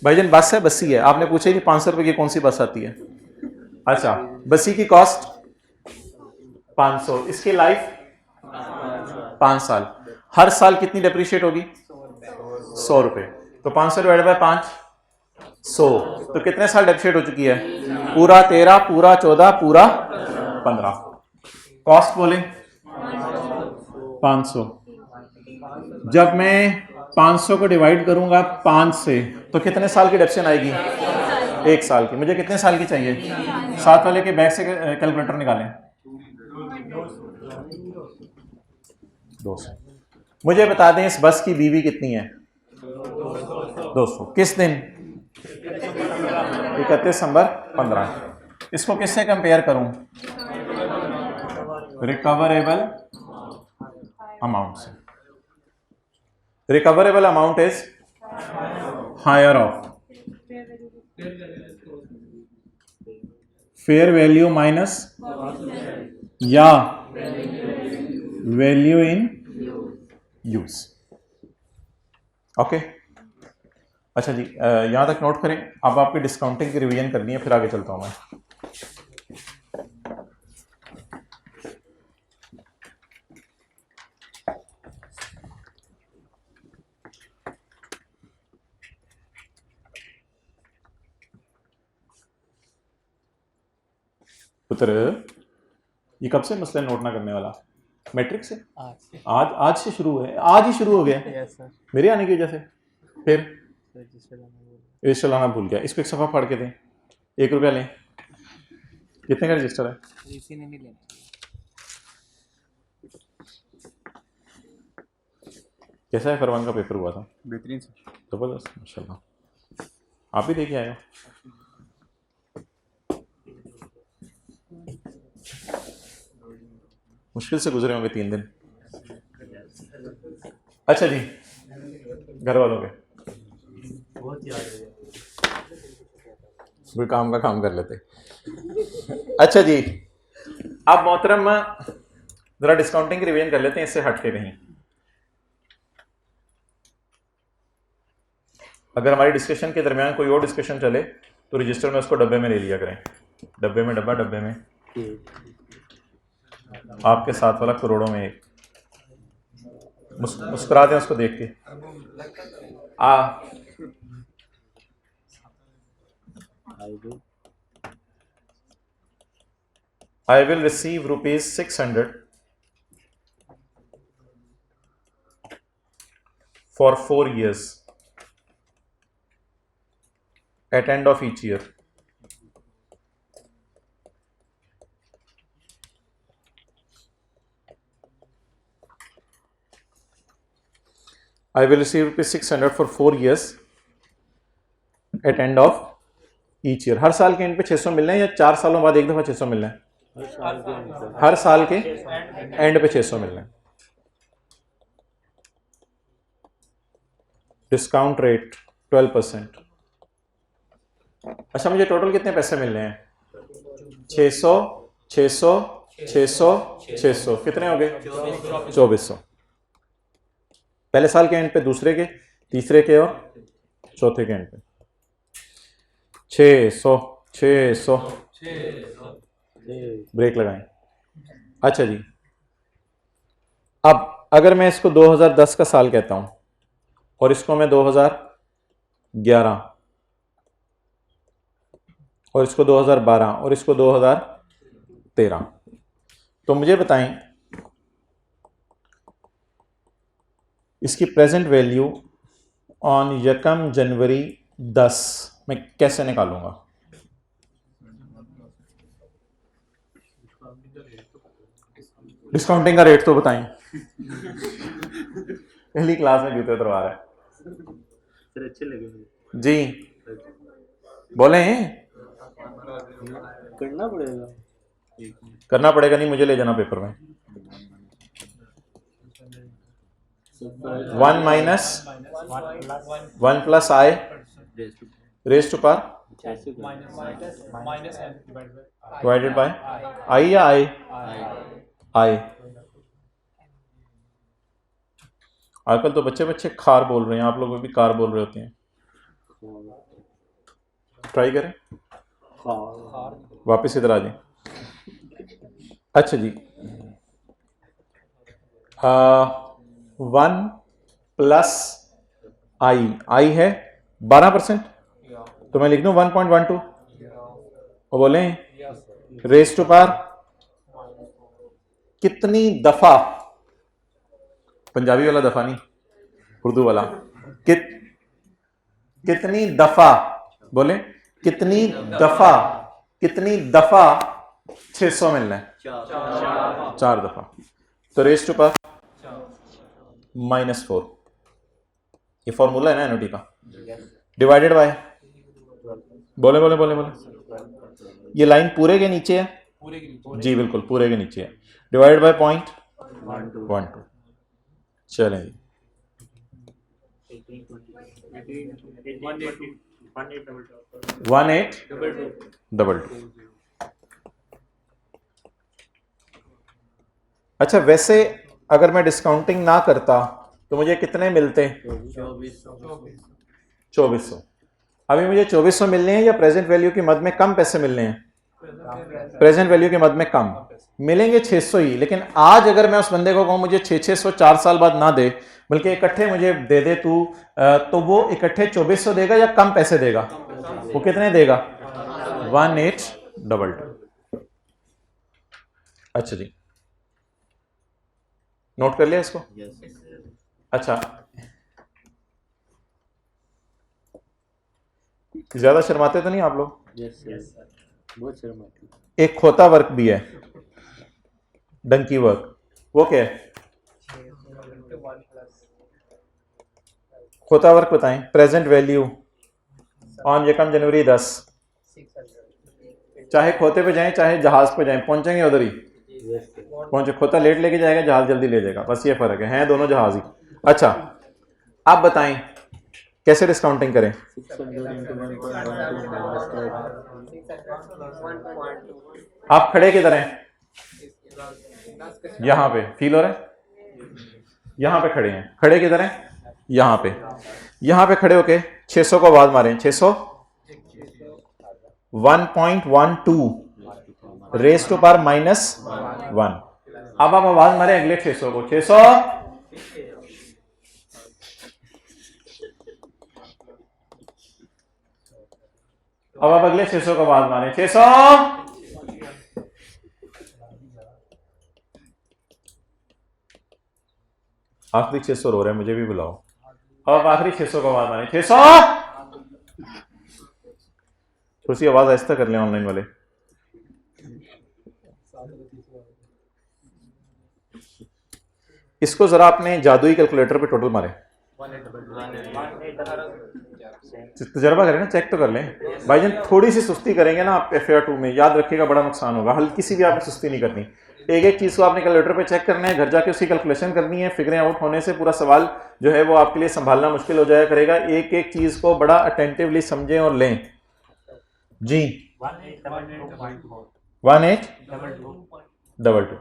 भाईजान बस है, बसी है, आपने पूछा ही नहीं 500 रुपए की कौन सी बस आती है। अच्छा बसी की कॉस्ट 500, इसकी लाइफ 5 साल। हर साल कितनी डेप्रिशिएट होगी? 100 रुपए। तो 500 डिवाइड बाय 5 100, तो कितने साल डेप्रिशिएट हो चुकी है? पूरा 13, पूरा 14, पूरा 15। कॉस्ट बोले 500। जब मैं 500 को डिवाइड करूंगा 5 से तो कितने साल की डेप्शन आएगी? 1 साल की। मुझे कितने साल की चाहिए? साथ वाले के बैग से कैलकुलेटर निकालें। 200। मुझे बता दें इस बस की बीवी कितनी है? 200। किस दिन? 31 दिसंबर 15। इसको किससे कंपेयर करूं? रिकवरेबल अमाउंट से। Recoverable amount is higher of fair value minus या वैल्यू इन यूज। ओके अच्छा जी यहां तक नोट करें। अब आपकी डिस्काउंटिंग की रिवीजन करनी है, फिर आगे चलता हूं मैं। पुत्र ये कब से मसला नोट ना करने वाला? मैट्रिक से? आज से शुरू है, आज ही शुरू हो गया। Yes sir. मेरे आने की वजह से फिर रजिस्टर लाना भूल गया। इसको एक सफ़ा फाड़ के दें, 1 रुपया लें। कितने का रजिस्टर है? इसी ने नहीं लेना। कैसा है फरमान का पेपर हुआ था? बेहतरीन सर। जबरदस्त माशाल्लाह। आप भी देखे आए हो? मुश्किल से गुजरे होंगे 3 दिन। अच्छा जी घर वालों के कोई काम का काम कर लेते। अच्छा जी अब मोहतरम जरा डिस्काउंटिंग की रिवीजन कर लेते हैं, इससे हट के कहीं। अगर हमारी डिस्कशन के दरमियान कोई और डिस्कशन चले तो रजिस्टर में उसको डब्बे में ले लिया करें। डब्बे में डब्बा, डब्बे में आपके साथ वाला करोड़ों में एक। मुस्कुराते हैं उसको देख के। I will receive rupees 600 for 4 years at end of each year. I will receive rupees 600 for 4 years at end of each year. हर साल के एंड पे 600 मिलना है या 4 सालों बाद एक दफा 600 मिलना है? हर साल के एंड पे 600 मिलना है। Discount rate 12%। अच्छा मुझे टोटल कितने पैसे मिलने हैं? 600 600 600 600 कितने हो गए? 2400। पहले साल के एंड पे, दूसरे के, तीसरे के और चौथे के एंड पे 600 600। ब्रेक लगाएं। अच्छा जी अब अगर मैं इसको 2010 का साल कहता हूं और इसको मैं 2011 और इसको 2012 और इसको 2013, तो मुझे बताएं इसकी प्रेजेंट वैल्यू ऑन 1 जनवरी 10 मैं कैसे निकालूंगा? डिस्काउंटिंग का रेट तो बताएं। पहली क्लास में जूते उतरवा रहा है। सर अच्छे लगे मुझे। जी बोले करना पड़ेगा। करना पड़ेगा नहीं, मुझे ले जाना पेपर में। 1 minus 1 plus i raise to power divided by i या आई आई। आजकल तो बच्चे बच्चे खार बोल रहे हैं, आप लोग भी कार बोल रहे होते हैं। ट्राई करें, वापस इधर आ जाए। अच्छा जी, 1 प्लस आई है 12%, तो मैं लिख दूं 1.12 और बोलें रेज टू पावर कितनी दफा, पंजाबी वाला दफा नहीं, उर्दू वाला, कितनी दफा, बोले कितनी दफा 600 मिलना है? 4 दफा। तो रेज टू पावर -4, ये फॉर्मूला है ना एनओटी का, डिवाइडेड बाय, बोले बोले बोले बोले, ये लाइन पूरे के नीचे है? जी बिल्कुल पूरे के नीचे है। Divided by 0.12। चलें जी, 1822। अच्छा, वैसे अगर मैं डिस्काउंटिंग ना करता तो मुझे कितने मिलते? 2400। अभी मुझे 2400 मिलने हैं या प्रेजेंट वैल्यू की मद में कम पैसे मिलने हैं? प्रेजेंट वैल्यू की मद में कम मिलेंगे, 600 ही। लेकिन आज अगर मैं उस बंदे को कहूं मुझे 600 4 साल बाद ना दे, बल्कि इकट्ठे मुझे दे दे तू, तो वो इकट्ठे 2400 देगा या कम पैसे देगा? वो कितने देगा? 1822। अच्छा जी, नोट कर लिया इसको? अच्छा, ज्यादा शर्माते तो नहीं आप लोग? बहुत शर्माते। एक खोता वर्क भी है, डंकी वर्क, वो क्या है? खोता वर्क बताएं, प्रेजेंट वैल्यू ऑन 1 जनवरी 10। चाहे खोते पे जाएं चाहे जहाज पे जाएं, पहुंचेंगे उधर ही पहुंचे। खोता लेट लेके जाएगा, जहाज जल्दी ले जाएगा, बस ये फर्क है, हैं दोनों जहाज ही। अच्छा, आप बताएं कैसे डिस्काउंटिंग करें? आप खड़े किधर हैं? यहां पे फील हो रहा है? यहां पे खड़े हैं। खड़े किधर हैं? यहां पे। यहां पे खड़े होके 600 को आवाज मारें। 600 1.12 रेज टू पावर -1। अब आप आवाज मारे अगले 600 को। 600, अब आप अगले 600 को आवाज मारे। 600, आखिरी 600 रो रहे हैं, मुझे भी बुलाओ। अब आप आखिरी 600 को आवाज मारे। 600, थोड़ी सी आवाज आहिस्ता कर लें ऑनलाइन वाले। इसको जरा अपने जादुई कैलकुलेटर पे टोटल मारे, तजर्बा करें ना, चेक तो कर लें भाईजान। थोड़ी सी सुस्ती करेंगे ना आप FAR 2 में, याद रखिएगा बड़ा नुकसान होगा। हल्की सी भी आपने सुस्ती नहीं करनी, एक एक चीज को आपने कैलकुलेटर पे चेक करना है, घर जाके उसकी कैलकुलेशन करनी है। फिगरें आउट होने से पूरा सवाल जो है वो आपके लिए संभालना मुश्किल हो जाया करेगा। एक एक चीज को बड़ा अटेंटिवली समझें और लें जी। 1822।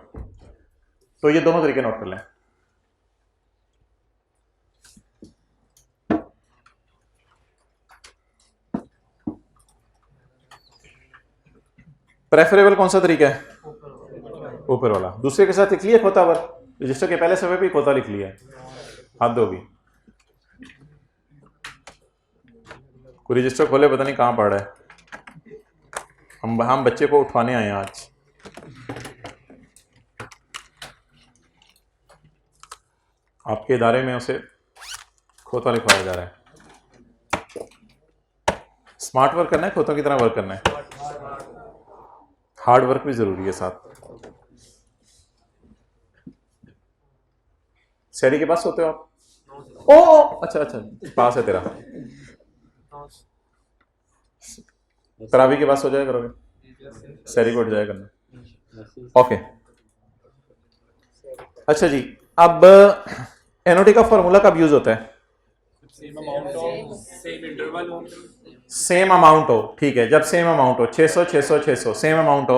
तो ये दोनों तरीके नोट कर लें। प्रेफरेबल कौन सा तरीका है? ऊपर वाला। दूसरे के साथ लिख लिया खोता वर्क, रजिस्टर के पहले सफ़े पे कोता लिख लिया है, हाथ दो भी। कोई रजिस्टर खोले पता नहीं कहाँ पड़ रहा है। हम बच्चे को उठवाने आए हैं आज। आपके इदारे में उसे खोता लिखवाया जा रहा है। स्मार्ट वर्क करना है, खोतों की तरह वर्क करना है। हार्ड वर्क भी जरूरी है साथ। सैडी के पास सोते हो आप? ओ अच्छा अच्छा, पास है तेरा। तरावी के पास हो जाया करोगे, सैडी को उठ जाया करना। ओके अच्छा जी, अब एनओटी का फॉर्मूला कब यूज होता है? सेम अमाउंट हो, ठीक है। जब सेम अमाउंट हो, 600 600 600 सेम अमाउंट हो,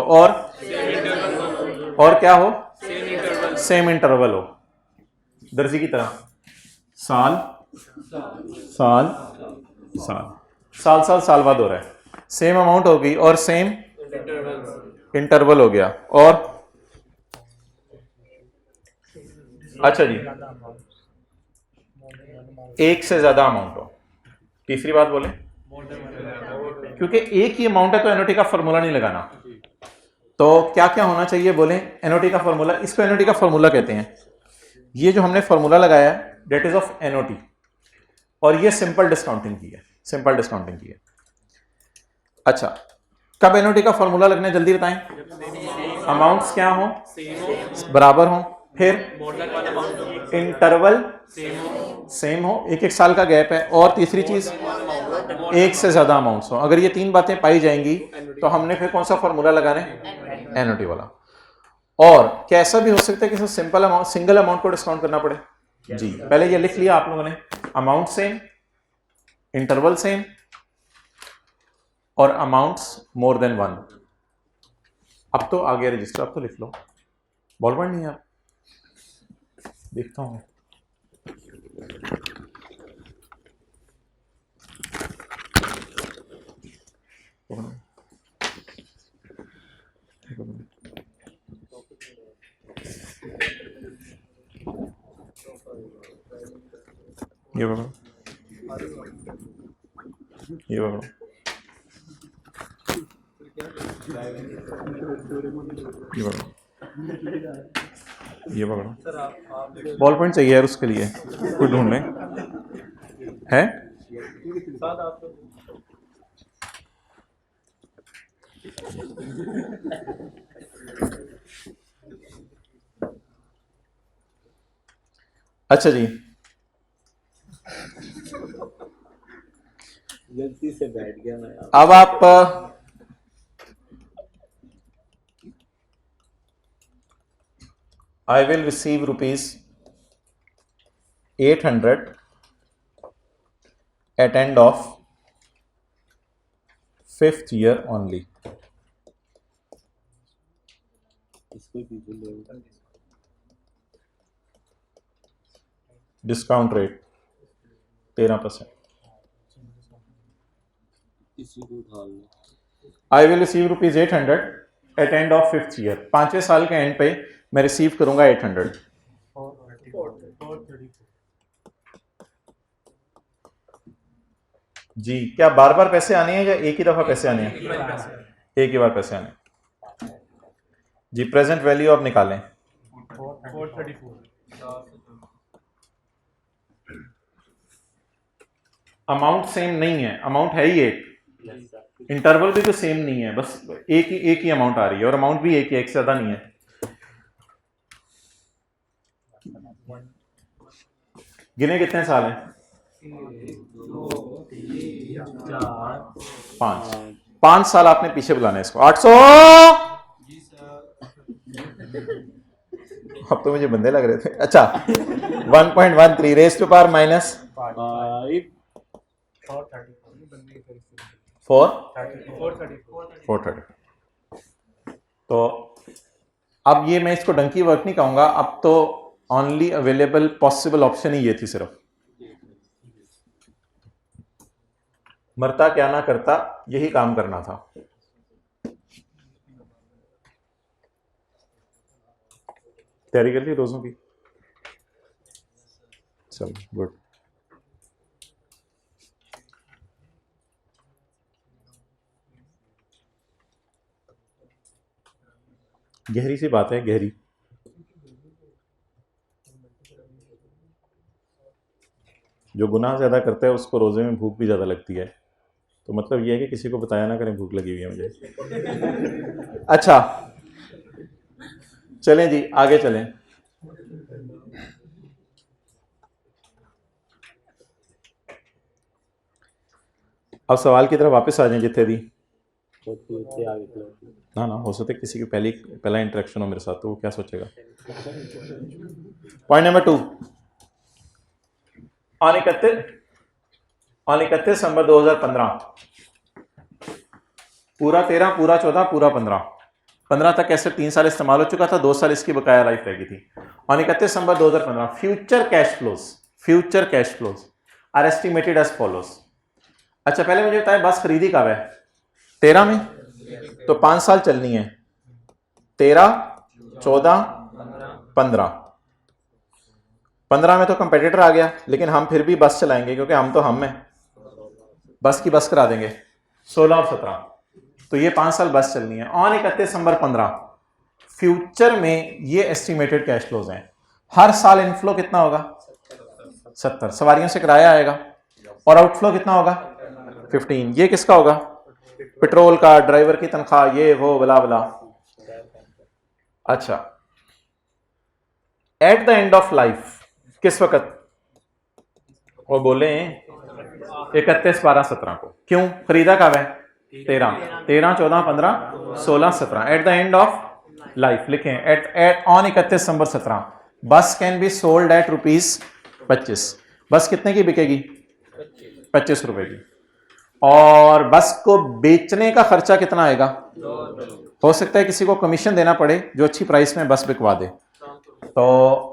और क्या हो? सेम इंटरवल हो। दर्जी की तरह साल साल साल साल साल साल बाद हो रहा है। सेम अमाउंट होगी और सेम इंटरवल हो गया। और अच्छा जी, एक से ज्यादा अमाउंट हो। तीसरी बात बोले, क्योंकि एक ही अमाउंट है तो एनओटी का फॉर्मूला नहीं लगाना। तो क्या क्या होना चाहिए बोले एनओटी का फॉर्मूला? इसको एनओटी का फॉर्मूला कहते हैं। ये जो हमने फॉर्मूला लगाया है डेट इज ऑफ एनओटी, और ये सिंपल डिस्काउंटिंग की है, सिंपल डिस्काउंटिंग की है। अच्छा, कब एनओटी का फॉर्मूला लगना है जल्दी बताएं? अमाउंट्स क्या हो? बराबर हो। फिर इंटरवल सेम हो, एक एक साल का गैप है। और तीसरी चीज, एक से ज्यादा अमाउंट्स हो। अगर ये तीन बातें पाई जाएंगी तो हमने फिर कौन सा फॉर्मूला लगाना है? एनओटी वाला। और कैसा भी हो सकता है कि सिंपल अमाउंट, सिंगल अमाउंट को डिस्काउंट करना पड़े जी। पहले ये लिख लिया आप लोगों ने, अमाउंट सेम, इंटरवल सेम, और अमाउंट्स मोर देन वन। अब तो आ गया रजिस्टर, अब तो लिख लो। बॉल पॉइंट नहीं है, आप देखता हूं। ये पकड़ो, ये पकड़ो, ये पकड़ो, ये पकड़ो। बॉल पॉइंट चाहिए यार, उसके लिए कोई ढूंढ लें। है अच्छा जी, गलती से बैठ गया मैं। अब आप I will receive rupees 800 at end of 5th year only. Discount rate 13%. I will receive rupees 800 at end of 5th year. 5वें साल के एंड पे मैं रिसीव करूंगा 800। जी, क्या बार बार पैसे आने हैं या एक ही दफा पैसे आने हैं? एक ही बार पैसे आने हैं जी। प्रेजेंट वैल्यू आप निकालें। 434। अमाउंट सेम नहीं है, अमाउंट है ही एक, इंटरवल भी तो सेम नहीं है, बस एक ही अमाउंट आ रही है, और अमाउंट भी एक ही, एक से ज्यादा नहीं है। गिने कितने साल हैं? 5 साल आपने पीछे बुलाना है इसको। 800। अब तो मुझे बंदे लग रहे थे। अच्छा, 1.13 रेज़ टू पावर माइनस 430। तो अब ये मैं इसको डंकी वर्क नहीं कहूंगा, अब तो ओनली अवेलेबल पॉसिबल ऑप्शन ही ये थी सिर्फ। मरता क्या ना करता, यही काम करना था। तैयारी कर ली रोजों की? चल गुड। गहरी सी बात है, गहरी। जो गुनाह ज़्यादा करता है उसको रोज़े में भूख भी ज़्यादा लगती है, तो मतलब ये है कि किसी को बताया ना करें भूख लगी हुई है मुझे। अच्छा चलें जी, आगे चलें। अब सवाल की तरफ वापस आ जाएं जितने दी। ना ना, हो सकता है किसी की पहला इंटरेक्शन हो मेरे साथ, तो वो क्या सोचेगा। पॉइंट नंबर 2, ऑन 31 दिसंबर 2015, पूरा 13, पूरा 14, पूरा 15 तक ऐसे 3 साल इस्तेमाल हो चुका था, 2 साल इसकी बकाया लाइफ रह गई थी। On 31 December 2015 future cash flows are estimated as follows. अच्छा पहले मुझे बताएं बस खरीदी कब है? 13 में, तो 5 साल चलनी है, 13, 14, 15 में तो कंपेटिटर आ गया, लेकिन हम फिर भी बस चलाएंगे क्योंकि हम हैं, बस की बस करा देंगे 16 और 17, तो ये 5 साल बस चलनी है। ऑन 31 दिसंबर 15 फ्यूचर में ये एस्टिमेटेड कैश फ्लोज हैं। हर साल इनफ्लो कितना होगा? 70, सवारियों से किराया आएगा, और आउटफ्लो कितना होगा? 15। ये किसका होगा? पेट्रोल का, ड्राइवर की तनख्वाह, ये वो बला बला। अच्छा at the end of life किस वक्त? वो बोले 31/12/17 को। क्यों? खरीदा कब है? 13, 14, 15, 16, 17। At the end of life लिखें, एट ऑन 31 दिसंबर 17 बस कैन बी सोल्ड एट ₹25। बस कितने की बिकेगी? 25 रुपए की। और बस को बेचने का खर्चा कितना आएगा? हो सकता है किसी को कमीशन देना पड़े जो अच्छी प्राइस में बस बिकवा दे। तो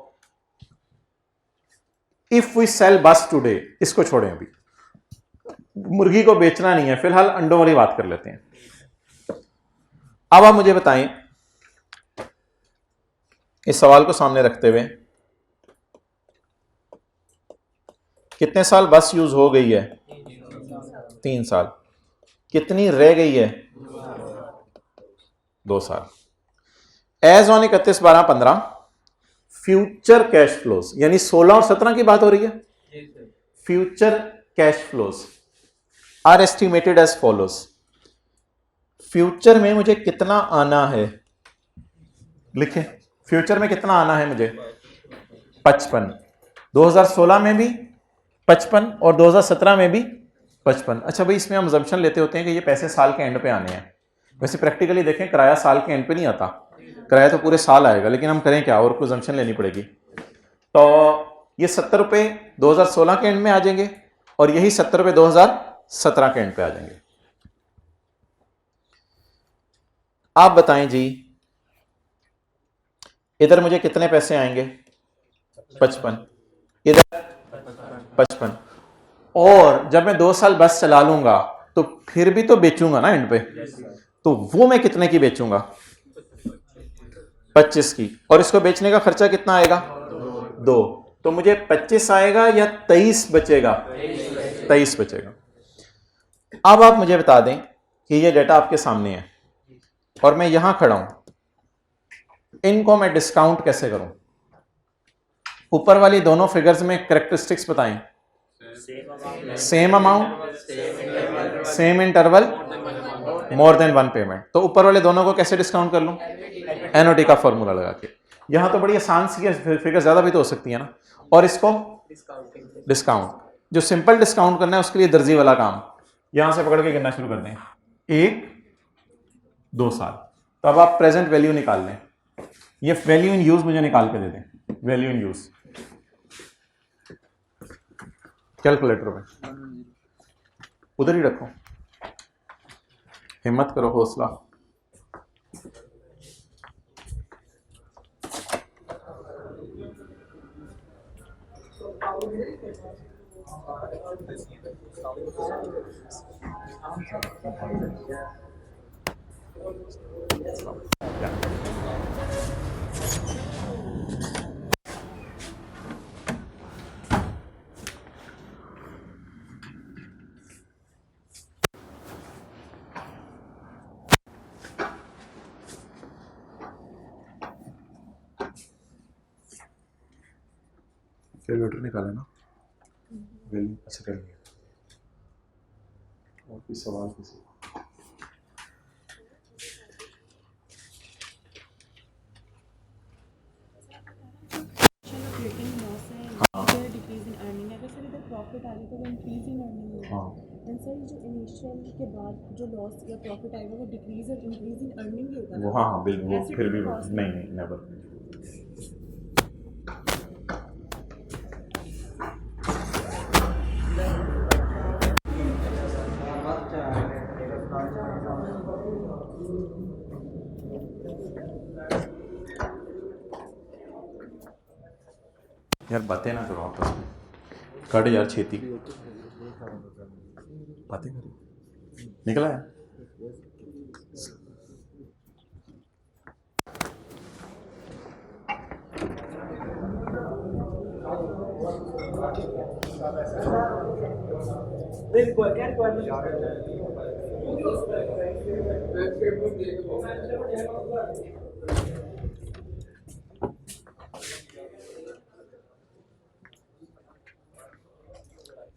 if we sell bus today, इसको छोड़ें, अभी मुर्गी को बेचना नहीं है, फिलहाल अंडों वाली बात कर लेते हैं। अब आप मुझे बताएं, इस सवाल को सामने रखते हुए, कितने साल बस यूज हो गई है? 3 साल। कितनी रह गई है? 2 साल। As on 31/12/15 future cash flows, यानी 16 और 17 की बात हो रही है। Future cash flows are estimated as follows. Future में मुझे कितना आना है? लिखें, फ्यूचर में कितना आना है मुझे? 55। 2016 में भी 55 और 2017 में भी 55। अच्छा भाई, इसमें हम अजम्पशन लेते होते हैं कि ये पैसे साल के एंड पे आने हैं। वैसे प्रैक्टिकली देखें, किराया साल के एंड पे नहीं आता, किराया तो पूरे साल आएगा, लेकिन हम करें क्या, और कोई अजम्पशन लेनी पड़ेगी। तो ये 70 रुपये 2016 के एंड में आ जाएंगे, और यही 70 रुपये 2017 के एंड पे आ जाएंगे। आप बताएं जी, इधर मुझे कितने पैसे आएंगे? 55, इधर 55, और जब मैं 2 साल बस चला लूंगा तो फिर भी तो बेचूंगा ना एंड पे, तो वो मैं कितने की बेचूंगा? 25 की। और इसको बेचने का खर्चा कितना आएगा? 2। तो मुझे 25 आएगा या 23 बचेगा? 23 बचेगा। अब आप मुझे बता दें कि ये डेटा आपके सामने है और मैं यहां खड़ा हूं, इनको मैं डिस्काउंट कैसे करूं? ऊपर वाली दोनों फिगर्स में कैरेक्टरिस्टिक्स बताएं। Same amount, same interval, more than 1 payment. तो ऊपर वाले दोनों को कैसे डिस्काउंट कर लूं? एनओटी का फॉर्मूला लगा के। यहां तो बड़ी आसान सी फिगर, ज्यादा भी तो हो सकती है ना। और इसको डिस्काउंट, जो सिंपल डिस्काउंट करना है उसके लिए दर्जी वाला काम, यहां से पकड़ के गिनना शुरू कर दें, 1, 2 साल। तो अब आप प्रेजेंट वैल्यू निकाल लें। ये वैल्यू इन यूज मुझे निकाल के दे दें, वैल्यू इन यूज कैलकुलेटर पे, उधर ही रखो, हिम्मत करो, हौसला। कैलकुलेटर निकाले ना वैल्यू। अच्छा कर लिया। और कोई सवाल किसी? हाँ के बाद जो लॉस या प्रॉफिट आएगा वो डिक्रीज और इंक्रीज इन अर्निंग होगा वो, ना? हाँ बिल्कुल, वो ऐसे फिर भी कोई cost नहीं नहीं नेवर। यार बातें ना करो आपस में, कट यार छेती बातें करो। निकला है?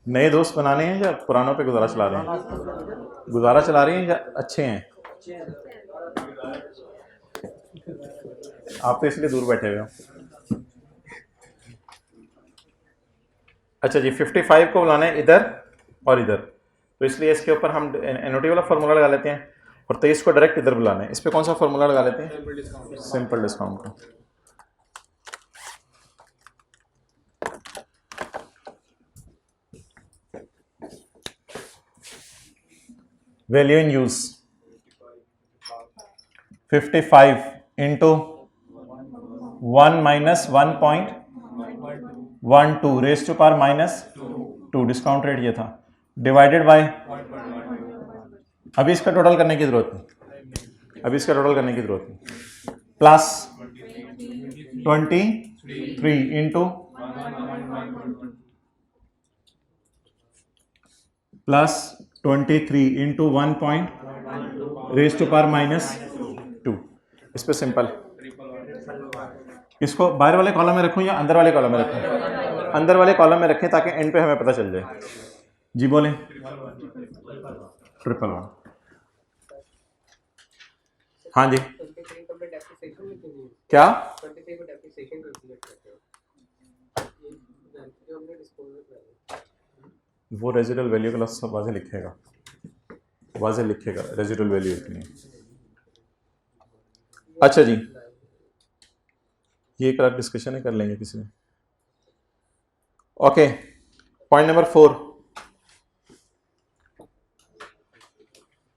नए दोस्त बनाने हैं या पुरानों पे गुजारा चला रहे हैं? गुजारा चला रहे हैं या अच्छे हैं? आप तो इसलिए दूर बैठे हुए हो। अच्छा जी, 55 को बुलाना है इधर और इधर, तो इसलिए इसके ऊपर हम एनओटी वाला फार्मूला लगा लेते हैं और 23 को डायरेक्ट इधर बुलाना है। इस पर कौन सा फार्मूला लगा लेते हैं? सिंपल डिस्काउंट का। Value in use 55 into 1 minus 1.12 raise to power minus 2, discount rate ये था, डिवाइडेड बाय, अभी इसका टोटल करने की जरूरत नहीं, अभी इसका टोटल करने की जरूरत नहीं, plus 23 into plus 23 into 1 raise to power minus 2। इस पे सिंपल, इसको बाहर वाले कॉलम में रखूं या अंदर वाले कॉलम में रखूं? अंदर वाले कॉलम में रखें ताकि एंड पे हमें पता चल जाए। जी बोलें। 111। हाँ जी क्या? वो रेजिडुअल वैल्यू का लफ्ज़ वाज़े लिखेगा, वाज़े लिखेगा रेजिडुअल वैल्यू इतनी। अच्छा जी, ये एक अलग डिस्कशन है, कर लेंगे किसी में। Okay, point number 4,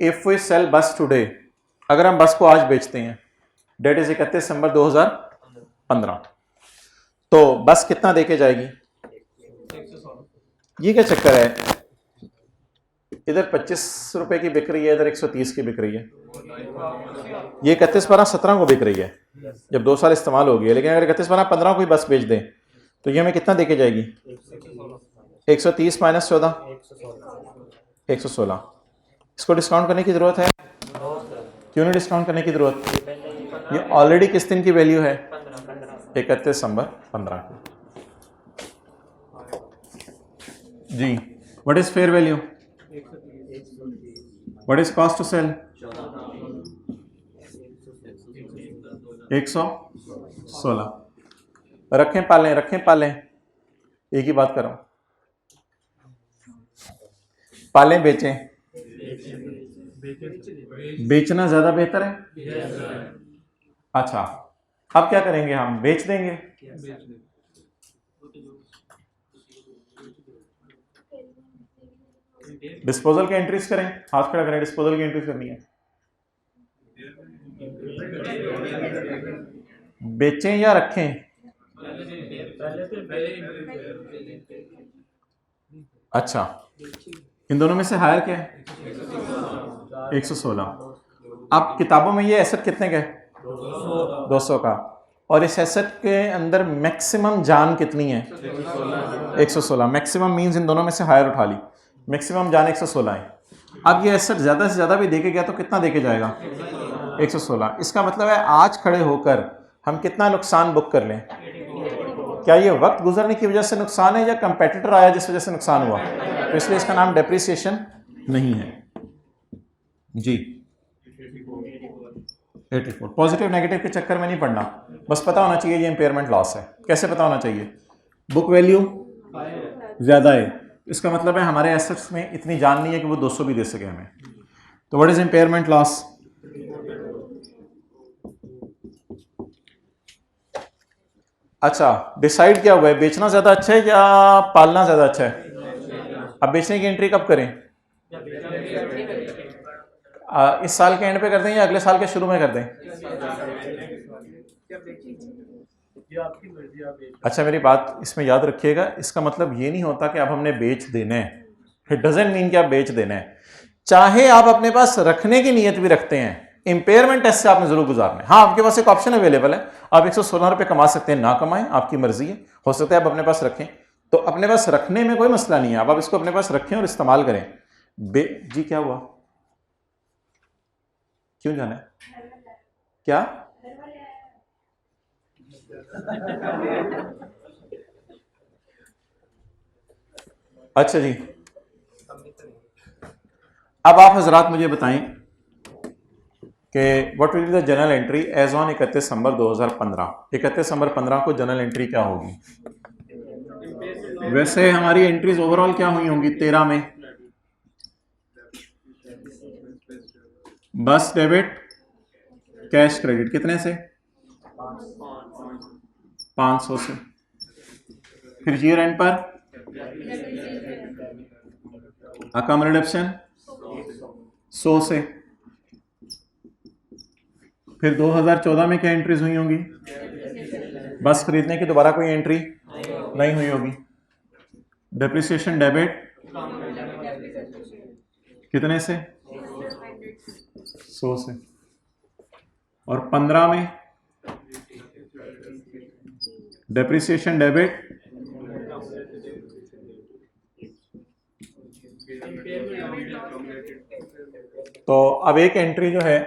if we sell bus today, अगर हम बस को आज बेचते हैं, डेट इज 31 दिसंबर 2015, तो बस कितना देके जाएगी? ये क्या चक्कर है, इधर 25 रुपए की बिक रही है, इधर 130 की बिक रही है। ये 31/12/17 को बिक रही है जब 2 साल इस्तेमाल हो गया, लेकिन अगर 31/12/15 को ही बस बेच दें तो ये हमें कितना देके जाएगी? 130 माइनस 14, 116। इसको डिस्काउंट करने की जरूरत है? क्यों नहीं डिस्काउंट करने की जरूरत? ये ऑलरेडी किस दिन की वैल्यू है? 31 दिसंबर 15 की। जी, what is fair value? What is cost to sell? 116। रखें पालें, रखें पालें, एक ही बात कर रहा हूं, पालें बेचें? बेचना ज्यादा बेहतर है। अच्छा, अब क्या करेंगे? हम बेच देंगे। डिस्पोजल की एंट्रीज करें, हाथ खड़ा करें, डिस्पोजल की एंट्रीज करनी है। बेचें या रखें? अच्छा, इन दोनों में से हायर क्या है? 116। अब किताबों में ये एसेट कितने का है? 200 का, और इस एसेट के अंदर मैक्सिमम जान कितनी है? 116। मैक्सिमम मींस इन दोनों में से हायर उठा ली, मैक्सिमम जान 116 है। अब ये एसेट ज़्यादा से ज़्यादा भी देके गया तो कितना देके जाएगा? 116। इसका मतलब है आज खड़े होकर हम कितना नुकसान बुक कर लें? क्या ये वक्त गुजरने की वजह से नुकसान है या कंपेटिटर आया जिस वजह से नुकसान हुआ? तो इसलिए इसका नाम डेप्रिसिएशन नहीं है जी। 84 पॉजिटिव नेगेटिव के चक्कर में नहीं पड़ना, बस पता होना चाहिए ये इंपेयरमेंट लॉस है। कैसे पता होना चाहिए? बुक वैल्यू ज़्यादा है, इसका मतलब है हमारे एसेट्स में इतनी जान नहीं है कि वो 200 भी दे सके हमें। तो व्हाट इज इंपेयरमेंट लॉस? अच्छा, डिसाइड क्या हुआ है, बेचना ज़्यादा अच्छा है या पालना ज़्यादा अच्छा है? अब बेचने की एंट्री कब करें? इस साल के एंड पे कर दें या अगले साल के शुरू में कर दें? अच्छा, मेरी बात इसमें याद रखिएगा, इसका मतलब ये नहीं होता कि अब हमने बेच देना है। इट डजंट मीन कि आप बेच देना है। चाहे आप अपने पास रखने की नीयत भी रखते हैं, इंपेयरमेंट टेस्ट से आपने जरूर गुजारना है। हाँ, आपके पास एक ऑप्शन अवेलेबल है, आप 116 रुपये कमा सकते हैं, ना कमाएं, आपकी मर्जी है। हो सकता है आप अपने पास रखें, तो अपने पास रखने में कोई मसला नहीं है, आप इसको अपने पास रखें और इस्तेमाल करें। जी क्या हुआ? क्यों जाना है? क्या? अच्छा जी, अब आप हजरात मुझे बताएं कि what will be the general entry as on 31 December 2015। 31 दिसंबर 15 को जनरल एंट्री क्या होगी? वैसे हमारी एंट्रीज ओवरऑल क्या हुई होंगी 13 में? बस डेबिट कैश क्रेडिट कितने से? 500 से। फिर ईयर एंड पर अकाम रिडक्शन 100 से। फिर 2014 में क्या एंट्रीज हुई होंगी? बस खरीदने की दोबारा कोई एंट्री नहीं हुई होगी। डेप्रिसिएशन डेबिट कितने से? 100 से। और 15 में डेप्रिसिएशन डेबिट तो अब एक एंट्री जो है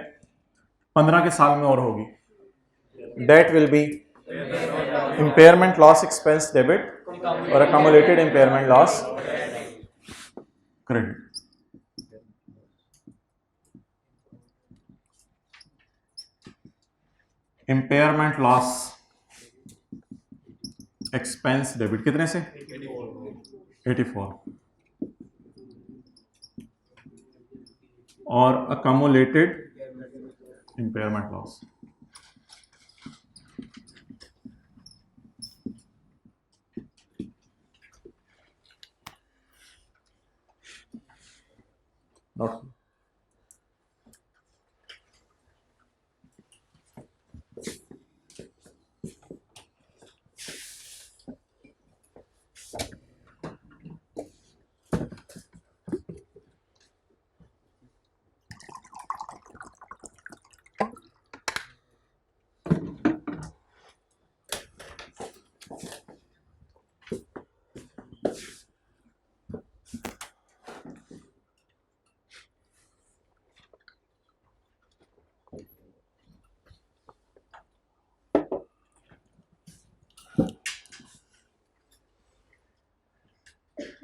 15 के साल में और होगी, that will be impairment loss expense debit और accumulated impairment loss credit. Impairment loss expense debit कितने से? 84 और अकम्युलेटेड इंपेयरमेंट लॉस नोट।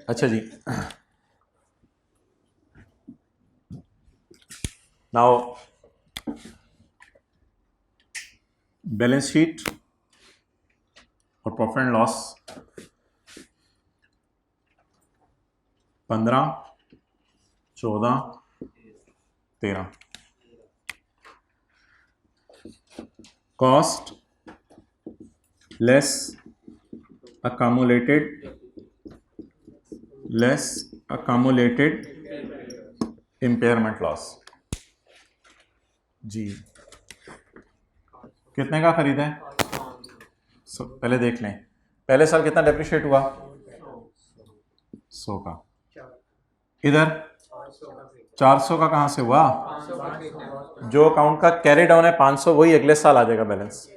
अच्छा जी, नाउ बैलेंस शीट और profit and loss 15, 14, 13। Cost less accumulated impairment loss जी। कितने का खरीदा है? पहले देख लें, पहले साल कितना डेप्रिशिएट हुआ? 100 का। इधर 400 का कहाँ से हुआ? जो अकाउंट का कैरी डाउन है 500, वही अगले साल आ जाएगा बैलेंस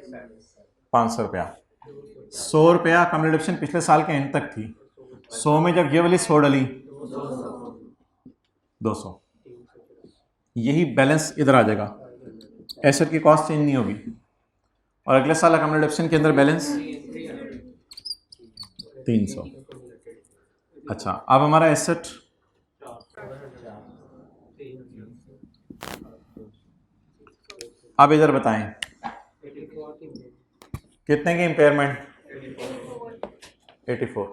500 रुपया। 100 रुपया कम रिडक्शन पिछले साल के एंड तक थी। 100 में जब ये वाली 100 डली 200, यही बैलेंस इधर आ जाएगा। एसेट की कॉस्ट चेंज नहीं होगी और अगले साल अकाम रिडक्शन के अंदर बैलेंस 300। अच्छा, अब हमारा एसेट अब इधर बताएं कितने की impairment? 84।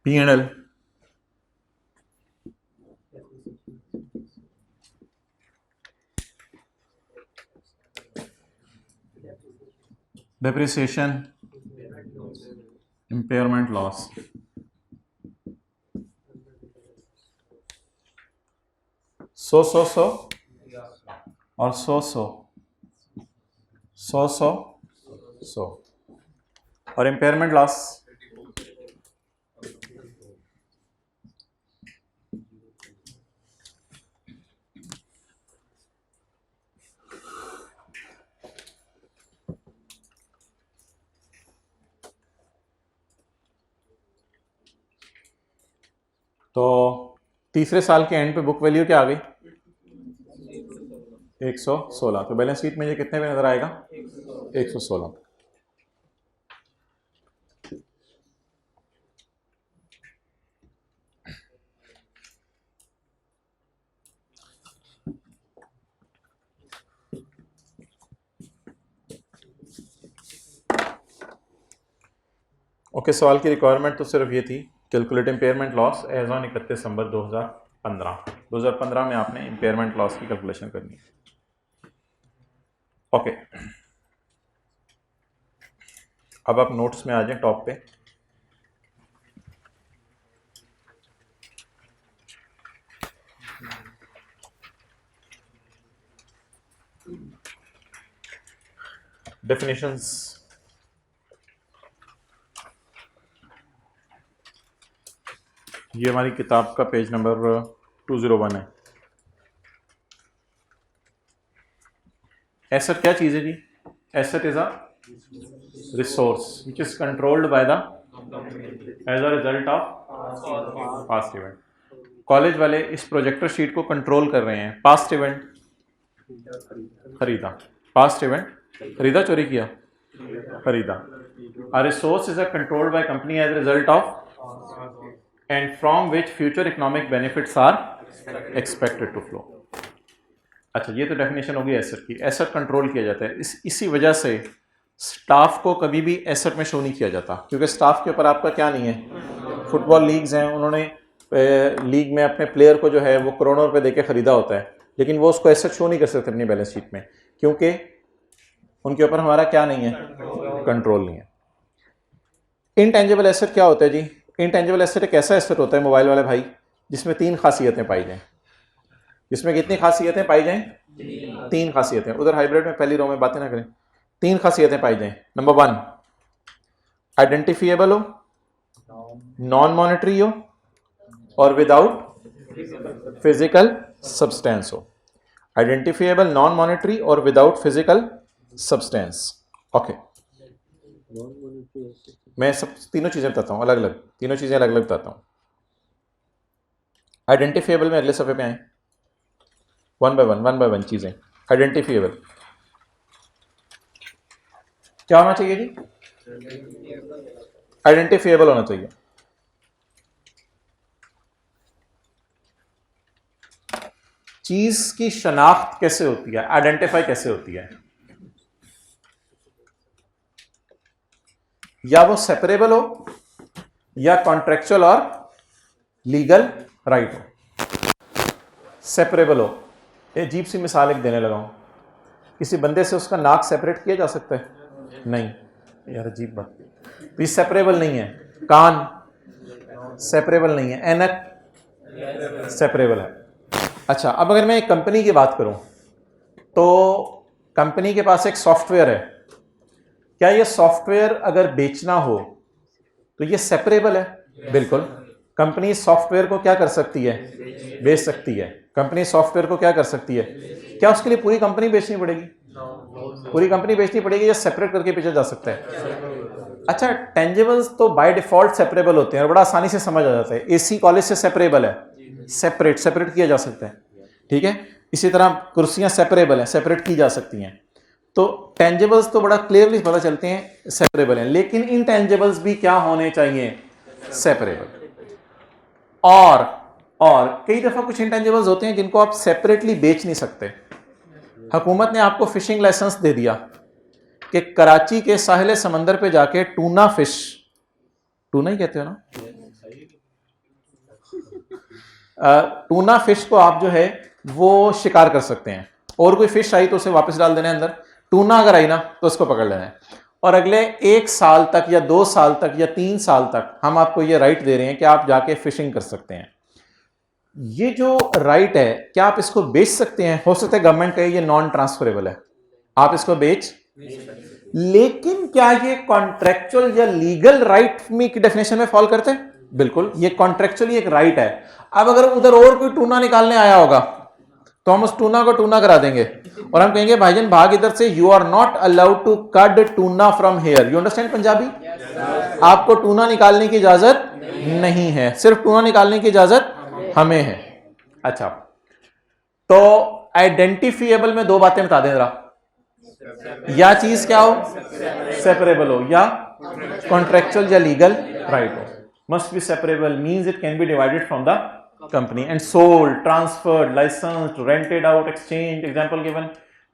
P&L depreciation, impairment loss, सौ और सौ और इम्पेयरमेंट लॉस तो तीसरे साल के एंड पे बुक वैल्यू क्या आ गई? 116। तो बैलेंस शीट में ये कितने पे नजर आएगा? 116। ओके, सवाल की रिक्वायरमेंट तो सिर्फ ये थी, calculate impairment loss as on 31 December 2015 में आपने इम्पेयरमेंट लॉस की कैलकुलेशन करनी है। ओके, अब आप नोट्स में आ जाएं टॉप पे। डेफिनेशंस, ये हमारी किताब का पेज नंबर 201 है। एसेट क्या चीज़ है जी? Asset is a resource which is controlled by the as a result of past event. College वाले इस प्रोजेक्टर शीट को कंट्रोल कर रहे हैं। पास्ट इवेंट खरीदा, पास्ट इवेंट खरीदा, चोरी किया, खरीदा। A resource is a controlled by company as a result of and from which future economic benefits are expected to flow। अच्छा, ये तो डेफिनेशन होगी एसेट की। एसेट कंट्रोल किया जाता है, इसी वजह से स्टाफ को कभी भी एसेट में शो नहीं किया जाता, क्योंकि स्टाफ के ऊपर आपका क्या नहीं है। फुटबॉल लीग्स हैं, उन्होंने लीग में अपने प्लेयर को जो है वो करोड़ों रुपए देके खरीदा होता है, लेकिन वो उसको एसेट शो नहीं कर सकते अपनी बैलेंस शीट में, क्योंकि उनके ऊपर हमारा क्या नहीं है, कंट्रोल नहीं है। इनटेंजिबल एसेट क्या होता है जी? इनटेंजिबल एसेट एक ऐसा एसेट होता है मोबाइल वाले भाई जिसमें 3 खासियतें पाई जाएं। जिसमें कितनी खासियतें पाई जाएं? 3 खासियतें। उधर हाइब्रिड में पहली रो में बातें ना करें। 3 खासियतें पाई जाएं। नंबर 1, आइडेंटिफिएबल हो, नॉन मॉनेटरी हो और विदाउट फिजिकल सब्सटेंस हो। आइडेंटिफिएबल, नॉन मॉनेटरी और विदाउट फिजिकल सब्सटेंस। ओके, मैं सब तीनों चीज़ें बताता हूँ अलग अलग, तीनों चीज़ें अलग अलग बताता हूँ। आइडेंटिफिएबल में अगले सफ़े पे आए, वन बाय वन चीज़ें। आइडेंटिफिएबल क्या होना चाहिए जी? आइडेंटिफिएबल होना चाहिए। चीज़ की शनाख्त कैसे होती है, आइडेंटिफाई कैसे होती है? या वो सेपरेबल हो या कॉन्ट्रेक्चुअल और लीगल राइट हो। सेपरेबल हो, ये अजीब सी मिसाल एक देने लगा हूं। किसी बंदे से उसका नाक सेपरेट किया जा सकता है? नहीं यार, अजीब बात। तो ये सेपरेबल नहीं है। कान सेपरेबल नहीं है, ऐनक सेपरेबल है। अच्छा, अब अगर मैं एक कंपनी की बात करूं तो कंपनी के पास एक सॉफ्टवेयर है। क्या ये सॉफ्टवेयर अगर बेचना हो तो ये सेपरेबल है? बिल्कुल। कंपनी सॉफ्टवेयर को क्या कर सकती है? बेच सकती है। कंपनी सॉफ्टवेयर को क्या कर सकती है? क्या उसके लिए पूरी कंपनी बेचनी पड़ेगी? पूरी कंपनी बेचनी पड़ेगी या सेपरेट करके बेचा जा सकता है? अच्छा, टेंजिबल्स तो बाय डिफॉल्ट सेपरेबल होते हैं और बड़ा आसानी से समझ आ जाता है। एसी कॉलेज से सेपरेबल है, सेपरेट किया जा सकता है, ठीक है। इसी तरह कुर्सियां सेपरेबल हैं, सेपरेट की जा सकती हैं। तो टेंजिबल्स तो बड़ा क्लियरली पता चलते हैं सेपरेबल हैं, लेकिन इनटेंजिबल्स भी क्या होने चाहिए? सेपरेबल। और कई दफा कुछ इंटेंजिबल्स होते हैं जिनको आप सेपरेटली बेच नहीं सकते। हुकूमत ने आपको फिशिंग लाइसेंस दे दिया कि कराची के साहिल समंदर पे जाके टूना फिश, टूना ही कहते हो ना, टूना फिश को आप जो है वो शिकार कर सकते हैं, और कोई फिश आई तो उसे वापस डाल देना है अंदर, टूना अगर आई ना तो उसको पकड़ लेना है। और अगले 1 साल तक या 2 साल तक या 3 साल तक हम आपको ये राइट दे रहे हैं कि आप जाके फिशिंग कर सकते हैं। ये जो राइट है, क्या आप इसको बेच सकते हैं? हो सकता है गवर्नमेंट कहे ये नॉन ट्रांसफरेबल है, आप इसको बेच, लेकिन क्या ये कॉन्ट्रेक्चुअल या लीगल राइट में की डेफिनेशन में फॉल करते हैं? बिल्कुल, ये कॉन्ट्रेक्चुअली एक राइट है। अब अगर उधर और कोई टूना निकालने आया होगा तो हम उस टूना को टूना करा देंगे और हम कहेंगे भाईजान भाग इधर से, you are not allowed to cut tuna from here. You understand Punjabi? आपको टूना निकालने की इजाजत नहीं है, सिर्फ टूना निकालने की इजाजत हमें है। अच्छा, तो आइडेंटिफिएबल में 2 बातें बता दें जरा, या चीज क्या हो? सेपरेबल हो, या कॉन्ट्रेक्चुअल या लीगल राइट हो। Must be separable means it can be divided from the company and sold, transferred, licensed, rented out, exchange. Example given,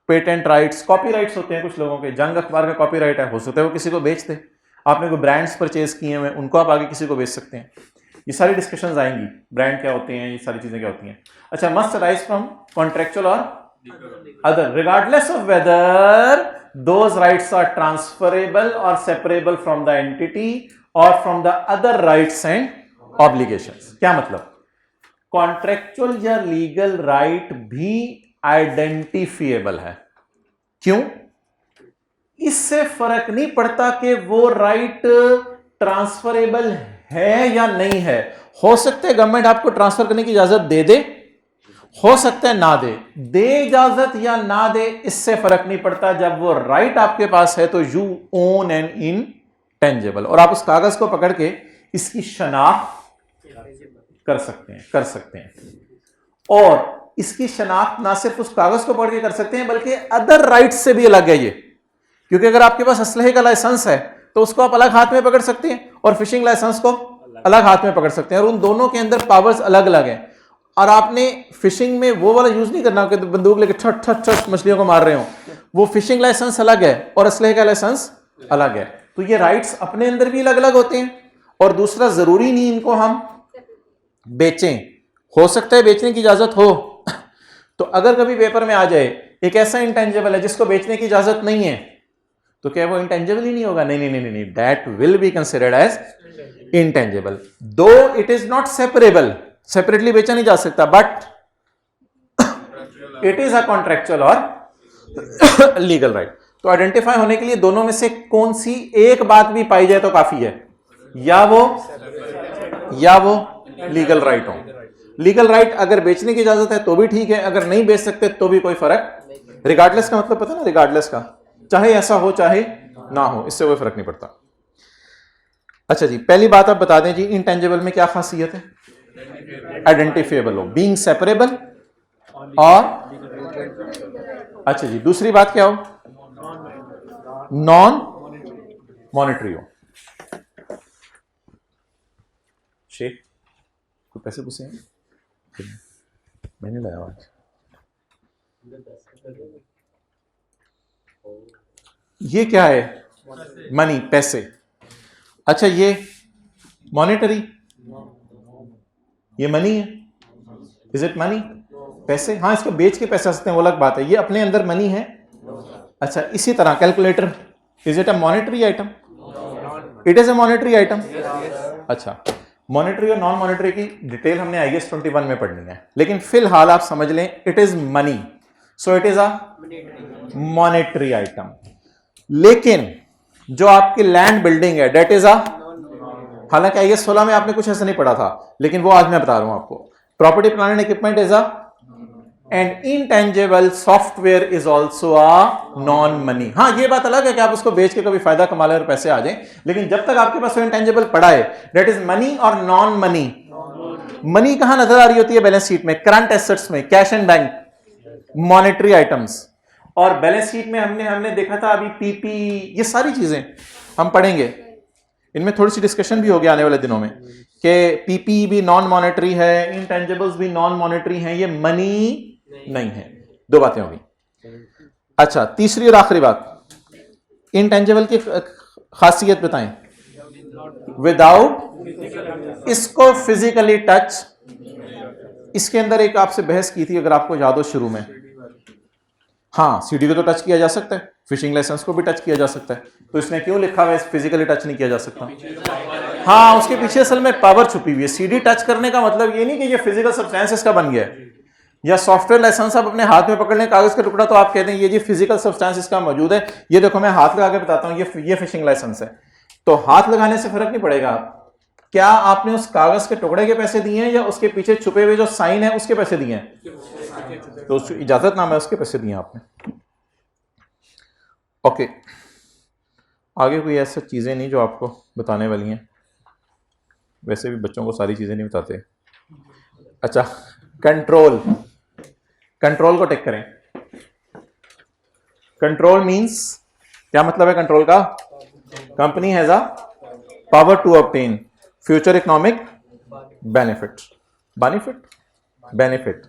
patent rights, copyrights होते हैं कुछ लोगों के। जंग अखबार का कॉपीराइट है, हो सकता है वो किसी को बेच दे। आपने कोई ब्रांड्स परचेज किए हुए, उनको आप आगे किसी को बेच सकते हैं। ये सारी डिस्कशंस आएंगी, ब्रांड क्या होते हैं, ये सारी चीजें क्या होती हैं। अच्छा, मस्ट अराइज फ्रॉम कॉन्ट्रेक्चुअल और other regardless of whether those rights are transferable or separable from the entity or from the other rights and obligations। क्या मतलब? कॉन्ट्रेक्चुअल या लीगल राइट भी आइडेंटिफिएबल है। क्यों? इससे फर्क नहीं पड़ता कि वो राइट ट्रांसफरेबल है या नहीं है। हो सकता है गवर्नमेंट आपको ट्रांसफर करने की इजाजत दे दे, हो सकता है ना दे इजाजत या ना दे, इससे फर्क नहीं पड़ता। जब वो राइट आपके पास है तो यू ओन एन इनटेंजिबल, और आप उस कागज को पकड़ के इसकी शनाख्त कर सकते हैं। और इसकी शनाख्त ना सिर्फ उस कागज को पकड़ के कर सकते हैं बल्कि अदर राइट से भी अलग है ये। क्योंकि अगर आपके पास असलहे का लाइसेंस है तो उसको आप अलग हाथ में पकड़ सकते हैं और फिशिंग लाइसेंस को अलग हाथ में पकड़ सकते हैं, और उन दोनों के अंदर पावर्स अलग अलग हैं। और आपने फिशिंग में वो वाला यूज नहीं करना कि बंदूक लेके छट छट छट मछलियों को मार रहे हो। वो फिशिंग लाइसेंस अलग है और असलहे का लाइसेंस अलग है। तो ये राइट्स अपने अंदर भी अलग अलग होते हैं। और दूसरा, जरूरी नहीं इनको हम बेचें, हो सकता है बेचने की इजाजत हो। तो अगर कभी पेपर में आ जाए एक ऐसा इंटेंजिबल है जिसको बेचने की इजाजत नहीं है, तो क्या वो इंटेंजिबल ही नहीं होगा? नहीं, that will be considered as intangible, though it is not separable. Separately बेचा नहीं जा सकता, but it is a contractual और लीगल राइट। तो आइडेंटिफाई होने के लिए दोनों में से कौन सी एक बात भी पाई जाए तो काफी है, या वो लीगल राइट हो। लीगल राइट अगर बेचने की इजाजत है तो भी ठीक है, अगर नहीं बेच सकते तो भी कोई फर्क। रिगार्डलेस का मतलब पता ना, रिगार्डलेस का, चाहे ऐसा हो चाहे ना हो, इससे कोई फर्क नहीं पड़ता। अच्छा जी, पहली बात आप बता दें जी, इंटेंजिबल में क्या खासियत है? आइडेंटिफिएबल हो, बीइंग सेपरेबल, और अच्छा जी दूसरी बात क्या हो? नॉन मॉनेटरी हो। शेख कोई पैसे पूछे हैं? मैंने लाया आज। ये क्या है? मनी, पैसे। अच्छा, ये मॉनेटरी, ये मनी है? Is it money? पैसे? हाँ, इसको बेच के पैसे आ सकते हैं, वो अलग बात है। ये अपने अंदर मनी है। अच्छा, इसी तरह calculator, is it a monetary item? It is a monetary item. अच्छा, मॉनेटरी और नॉन मॉनेटरी की डिटेल हमने IAS 21 में पढ़नी है, लेकिन फिलहाल आप समझ लें it is money, so it is a monetary item. लेकिन जो आपकी लैंड बिल्डिंग है डेट इज अ, हालांकि IAS 16 में आपने कुछ ऐसा नहीं पढ़ा था, लेकिन वो आज मैं बता रहा हूं आपको। Property plant and equipment is a and intangible software is also a non money. हाँ, ये बात अलग है कि आप उसको बेच के कभी फायदा कमा ले और पैसे आ जाए, लेकिन जब तक आपके पास इनटेंजिबल पड़ा है, दैट इज मनी और नॉन मनी। मनी कहां नजर आ रही होती है? बैलेंस शीट में, करंट एसेट्स में, cash and bank, monetary items. और बैलेंस शीट में हमने देखा था अभी पीपी, ये सारी चीजें हम पढ़ेंगे, इनमें थोड़ी सी डिस्कशन भी होगी आने वाले दिनों में कि पीपी भी नॉन मॉनेटरी है, इनटेंजिबल्स भी नॉन मॉनेटरी हैं, ये मनी नहीं है। दो बातें होगी। अच्छा, तीसरी और आखिरी बात, इनटेंजिबल की खासियत बताएं। विदाउट, इसको फिजिकली टच, इसके अंदर एक आपसे बहस की थी अगर आपको याद हो शुरू में। हाँ, सीडी को तो टच किया जा सकता है, फिशिंग लाइसेंस को भी टच किया जा सकता है, तो इसने क्यों लिखा हुआ है फिजिकली टच नहीं किया जा सकता? हाँ, उसके पीछे असल में पावर छुपी हुई है। सीडी टच करने का मतलब ये नहीं कि ये फिजिकल सब्सटेंस इसका बन गया है, या सॉफ्टवेयर लाइसेंस आप अपने हाथ में पकड़ लें कागज का टुकड़ा, तो आप कहते हैं ये जी फिजिकल सब्सटेंस इसका मौजूद है, ये देखो मैं हाथ लगा के बताता हूं ये फिशिंग लाइसेंस है। तो हाथ लगाने से फर्क नहीं पड़ेगा, क्या आपने उस कागज के टुकड़े के पैसे दिए हैं या उसके पीछे छुपे हुए जो साइन है उसके पैसे दिए हैं? तो इजाजतनामा है उसके पैसे दिए आपने। ओके, आगे कोई ऐसी चीजें नहीं जो आपको बताने वाली हैं, वैसे भी बच्चों को सारी चीजें नहीं बताते। अच्छा, कंट्रोल, कंट्रोल को टेक करें। कंट्रोल मींस, क्या मतलब है कंट्रोल का? Company has a power to obtain future economic benefit, benefit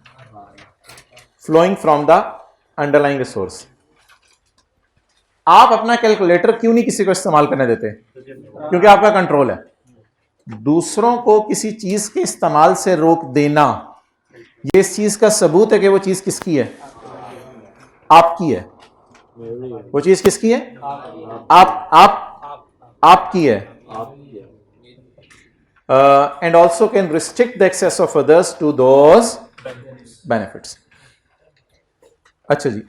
flowing from the underlying resource. आप अपना कैलकुलेटर क्यों नहीं किसी को इस्तेमाल करने देते? क्योंकि आपका कंट्रोल है। दूसरों को किसी चीज के इस्तेमाल से रोक देना, ये इस चीज का सबूत है कि वो चीज किसकी है? आपकी है। वो चीज किसकी है? आपकी है। And also can restrict the access of others to those benefits. अच्छा जी,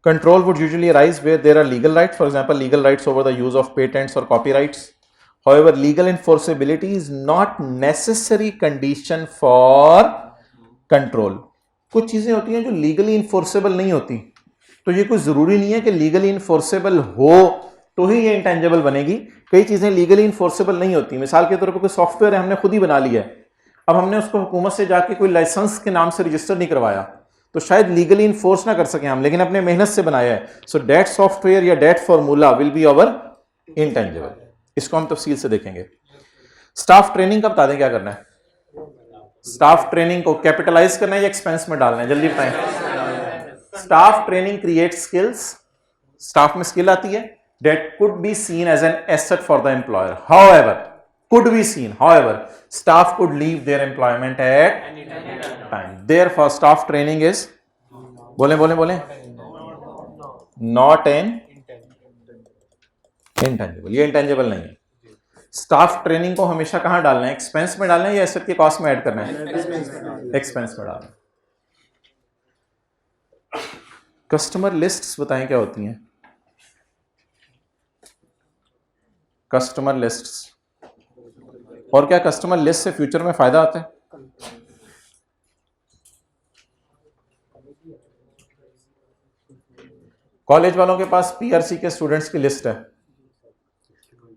control would usually arise where there are legal rights, for example legal rights over the use of patents or copyrights. However, legal enforceability is not necessary condition for control. कुछ चीजें होती हैं जो legally enforceable नहीं होती, तो ये कोई जरूरी नहीं है कि लीगली इन्फोर्सेबल हो तो ही ये इंटेंजिबल बनेगी। कई चीजें लीगली इन्फोर्सेबल नहीं होती। मिसाल के तौर पर कोई सॉफ्टवेयर है, हमने खुद ही बना लिया है, अब हमने उसको हुकूमत से जाके कोई लाइसेंस के नाम से रजिस्टर नहीं करवाया, तो शायद लीगली इन्फोर्स ना कर सके हम, लेकिन अपने मेहनत से बनाया है, सो दैट सॉफ्टवेयर या that formula will be our intangible. इसको हम तफसील से देखेंगे। स्टाफ ट्रेनिंग का बता दें क्या करना है? स्टाफ ट्रेनिंग को कैपिटलाइज करना है या एक्सपेंस में डालना है? जल्दी बताएं। Staff training create skills, staff में स्किल आती है, that could be seen as an asset for the employer. However, could be seen, however staff could leave their employment at time, therefore staff training is बोले not an intangible, ये intangible नहीं है। Staff training को हमेशा कहां डालना है? Expense में डालना है या एसेट के कॉस्ट में ऐड करना है? एक्सपेंस में डालना है। कस्टमर लिस्ट्स बताएं क्या होती हैं? कस्टमर लिस्ट्स, और क्या कस्टमर लिस्ट से फ्यूचर में फायदा आता है? कॉलेज वालों के पास पीआरसी के स्टूडेंट्स की लिस्ट है।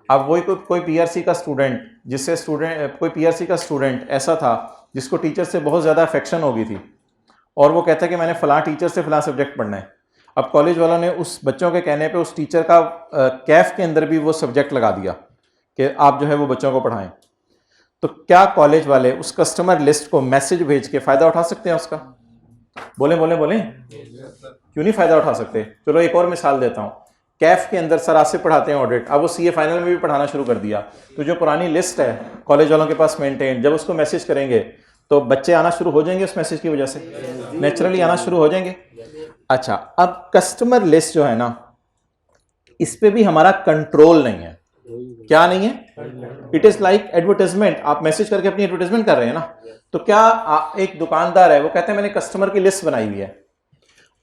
अब वही कोई पीआरसी का स्टूडेंट ऐसा था जिसको टीचर से बहुत ज़्यादा अफेक्शन हो गई थी, और वो कहता है कि मैंने फलां टीचर से फलां सब्जेक्ट पढ़ना है। अब कॉलेज वालों ने उस बच्चों के कहने पे उस टीचर का कैफ के अंदर भी वो सब्जेक्ट लगा दिया कि आप जो है वो बच्चों को पढ़ाएं। तो क्या कॉलेज वाले उस कस्टमर लिस्ट को मैसेज भेज के फायदा उठा सकते हैं उसका? बोले क्यों नहीं फायदा उठा सकते? चलो एक और मिसाल देता हूं। कैफ के अंदर सर आसिफ पढ़ाते हैं ऑडिट, अब वो सीए फाइनल में भी पढ़ाना शुरू कर दिया, तो जो पुरानी लिस्ट है कॉलेज वालों के पास मेंटेन, जब उसको मैसेज करेंगे तो बच्चे आना शुरू हो जाएंगे उस मैसेज की वजह से, नेचुरली आना शुरू हो जाएंगे। अच्छा, अब कस्टमर लिस्ट जो है ना, इस पे भी हमारा कंट्रोल नहीं है। क्या नहीं है? It is like advertisement. आप मैसेज करके अपनी एडवर्टाइजमेंट कर रहे हैं ना, तो क्या एक दुकानदार है, वो कहते हैं मैंने कस्टमर की लिस्ट बनाई हुई है।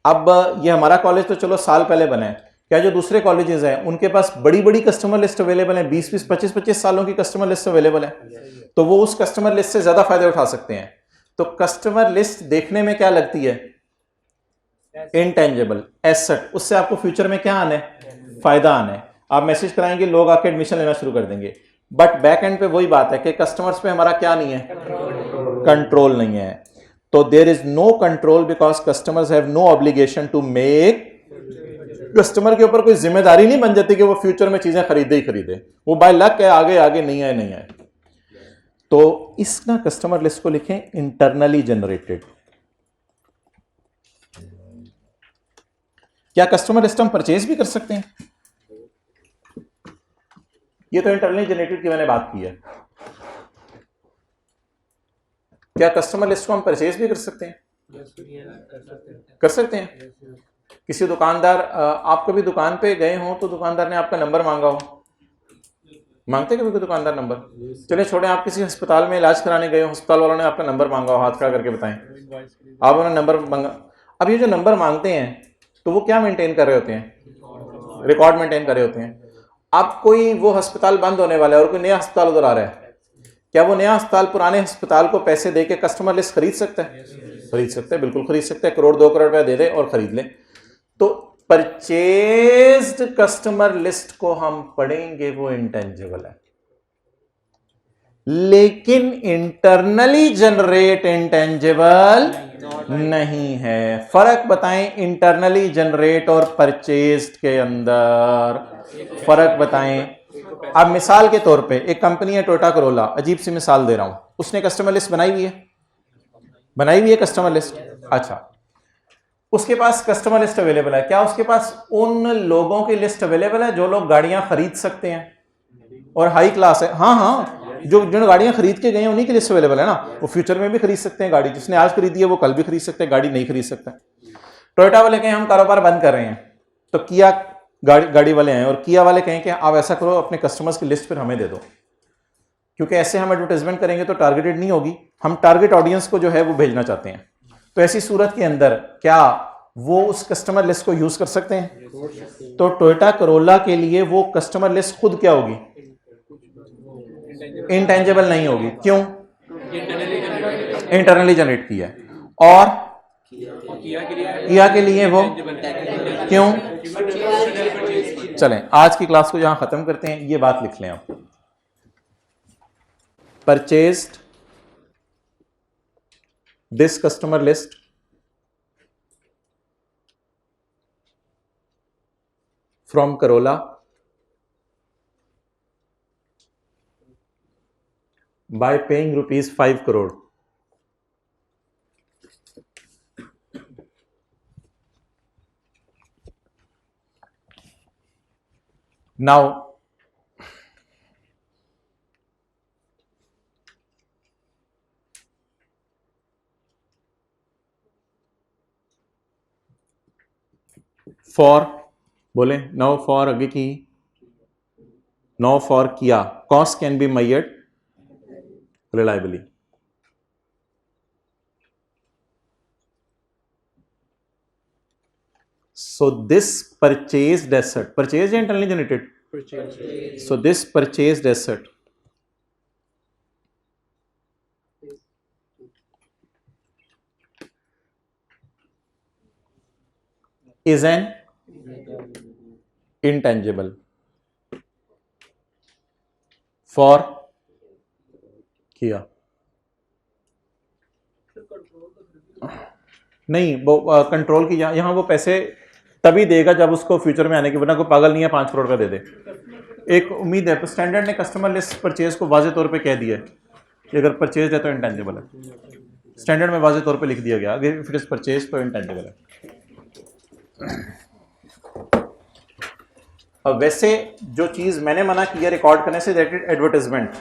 अब ये हमारा कॉलेज तो चलो साल पहले बना है, क्या जो दूसरे कॉलेजेस हैं उनके पास बड़ी बड़ी कस्टमर लिस्ट अवेलेबल है, 20-20, 25-25 सालों की कस्टमर लिस्ट अवेलेबल है, तो वो उस कस्टमर लिस्ट से ज्यादा फायदे उठा सकते हैं। तो कस्टमर लिस्ट देखने में क्या लगती है? Intangible asset. उससे आपको फ्यूचर में क्या आना है? फायदा आना है। आप मैसेज कराएंगे, लोग आके एडमिशन लेना शुरू कर देंगे, बट बैक एंड पे वही बात है कि कस्टमर्स पे हमारा क्या नहीं है? कंट्रोल नहीं है। तो there is no control because customers have no obligation to make. Customer के ऊपर कोई जिम्मेदारी नहीं बन जाती कि वो फ्यूचर में चीजें खरीदे ही खरीदे, वो बाय लक है, आगे आगे नहीं आए नहीं आए। तो इस ना कस्टमर लिस्ट को लिखें इंटरनली जनरेटेड। क्या कस्टमर लिस्ट हम परचेज भी कर सकते हैं? ये तो इंटरनली जनरेटेड की मैंने बात की है। क्या कस्टमर लिस्ट को हम परचेज भी कर सकते हैं? कर सकते हैं। किसी दुकानदार, आप कभी दुकान पे गए हो तो दुकानदार ने आपका नंबर मांगा हो, मांगते कभी कोई दुकानदार नंबर? चलिए छोड़े, आप किसी अस्पताल में इलाज कराने गए हो, अस्पताल वालों ने आपका नंबर मांगा हो, हाथ खड़ा करके बताएं, आप उन्होंने नंबर मांगा। अब ये जो नंबर मांगते हैं तो वो क्या मेंटेन कर रहे होते हैं? रिकॉर्ड मेंटेन कर रहे होते हैं। अब कोई वो अस्पताल बंद होने वाला है और कोई नया अस्पताल उधर आ रहा है, क्या वो नया अस्पताल पुराने अस्पताल को पैसे दे के कस्टमर लिस्ट खरीद सकता है? खरीद सकता है, बिल्कुल खरीद सकता है। करोड़ 2 करोड़ रुपया दे दे और खरीद ले। तो परचेज्ड कस्टमर लिस्ट को हम पढ़ेंगे, वो इंटेंजिबल है, लेकिन इंटरनली जनरेट इंटेंजिबल नहीं है। फर्क बताएं इंटरनली जनरेट और परचेज्ड के अंदर, फर्क बताएं। अब मिसाल के तौर पे एक कंपनी है टोयोटा करोला, अजीब सी मिसाल दे रहा हूं, उसने कस्टमर लिस्ट बनाई हुई है, बनाई हुई है कस्टमर लिस्ट। अच्छा, उसके पास कस्टमर लिस्ट अवेलेबल है। क्या उसके पास उन लोगों की लिस्ट अवेलेबल है जो लोग गाड़ियां खरीद सकते हैं और हाई क्लास है? हाँ हाँ, जो गाड़ियां खरीद के गए हैं उन्हीं की लिस्ट अवेलेबल है ना। वो फ्यूचर में भी खरीद सकते हैं गाड़ी, जिसने आज खरीदी है वो कल भी खरीद सकते हैं, गाड़ी नहीं खरीद सकता। टोयोटा वाले कहें हम कारोबार बंद कर रहे हैं, तो किया गाड़ी वाले हैं और किया वाले कहें कि आप ऐसा करो अपने कस्टमर्स की लिस्ट फिर हमें दे दो, क्योंकि ऐसे हम एडवर्टाइजमेंट करेंगे तो टारगेटेड नहीं होगी, हम टारगेट ऑडियंस को जो है वो भेजना चाहते हैं। तो ऐसी सूरत के अंदर क्या वो उस कस्टमर लिस्ट को यूज कर सकते हैं? तो टोयोटा करोला के लिए वो कस्टमर लिस्ट खुद क्या होगी? इंटेंजिबल नहीं होगी। क्यों? इंटरनली जनरेट की है। और किया के लिए वो क्यों? चलें आज की क्लास को यहां खत्म करते हैं, ये बात लिख लें आप। Purchased this customer list from Corolla by paying rupees 5 crore. Now, for बोले नाउ फॉर आगे की, नाउ फॉर किया, cost can be measured reliably. So this purchased asset, purchase या internally generated? So this purchased asset is an intangible for किया। नहीं, वो control की यहां वो पैसे तभी देगा जब उसको फ्यूचर में आने की, वरना कोई पागल नहीं है 5 करोड़ का दे दे। एक उम्मीद है, स्टैंडर्ड ने कस्टमर लिस्ट परचेज को वाजे तौर पे कह दिया है कि अगर परचेज है तो इंटेंजिबल है। स्टैंडर्ड में वाजे तौर पे लिख दिया गया, अगर इफ इट इज परचेज तो इंटेंजिबल है। अब वैसे जो चीज़ मैंने मना किया रिकॉर्ड करने से, दैट इज एडवर्टाइजमेंट।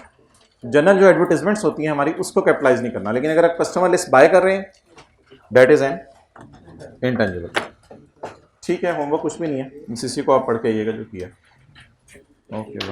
जनरल जो एडवर्टाइजमेंट्स होती हैं हमारी, उसको कैपिटलाइज नहीं करना, लेकिन अगर आप कस्टमर लिस्ट बाय कर रहे हैं दैट इज एन इंटेंजिबल। ठीक है, होमवर्क कुछ भी नहीं है, MCC को आप पढ़ के आइएगा जो किया। ओके।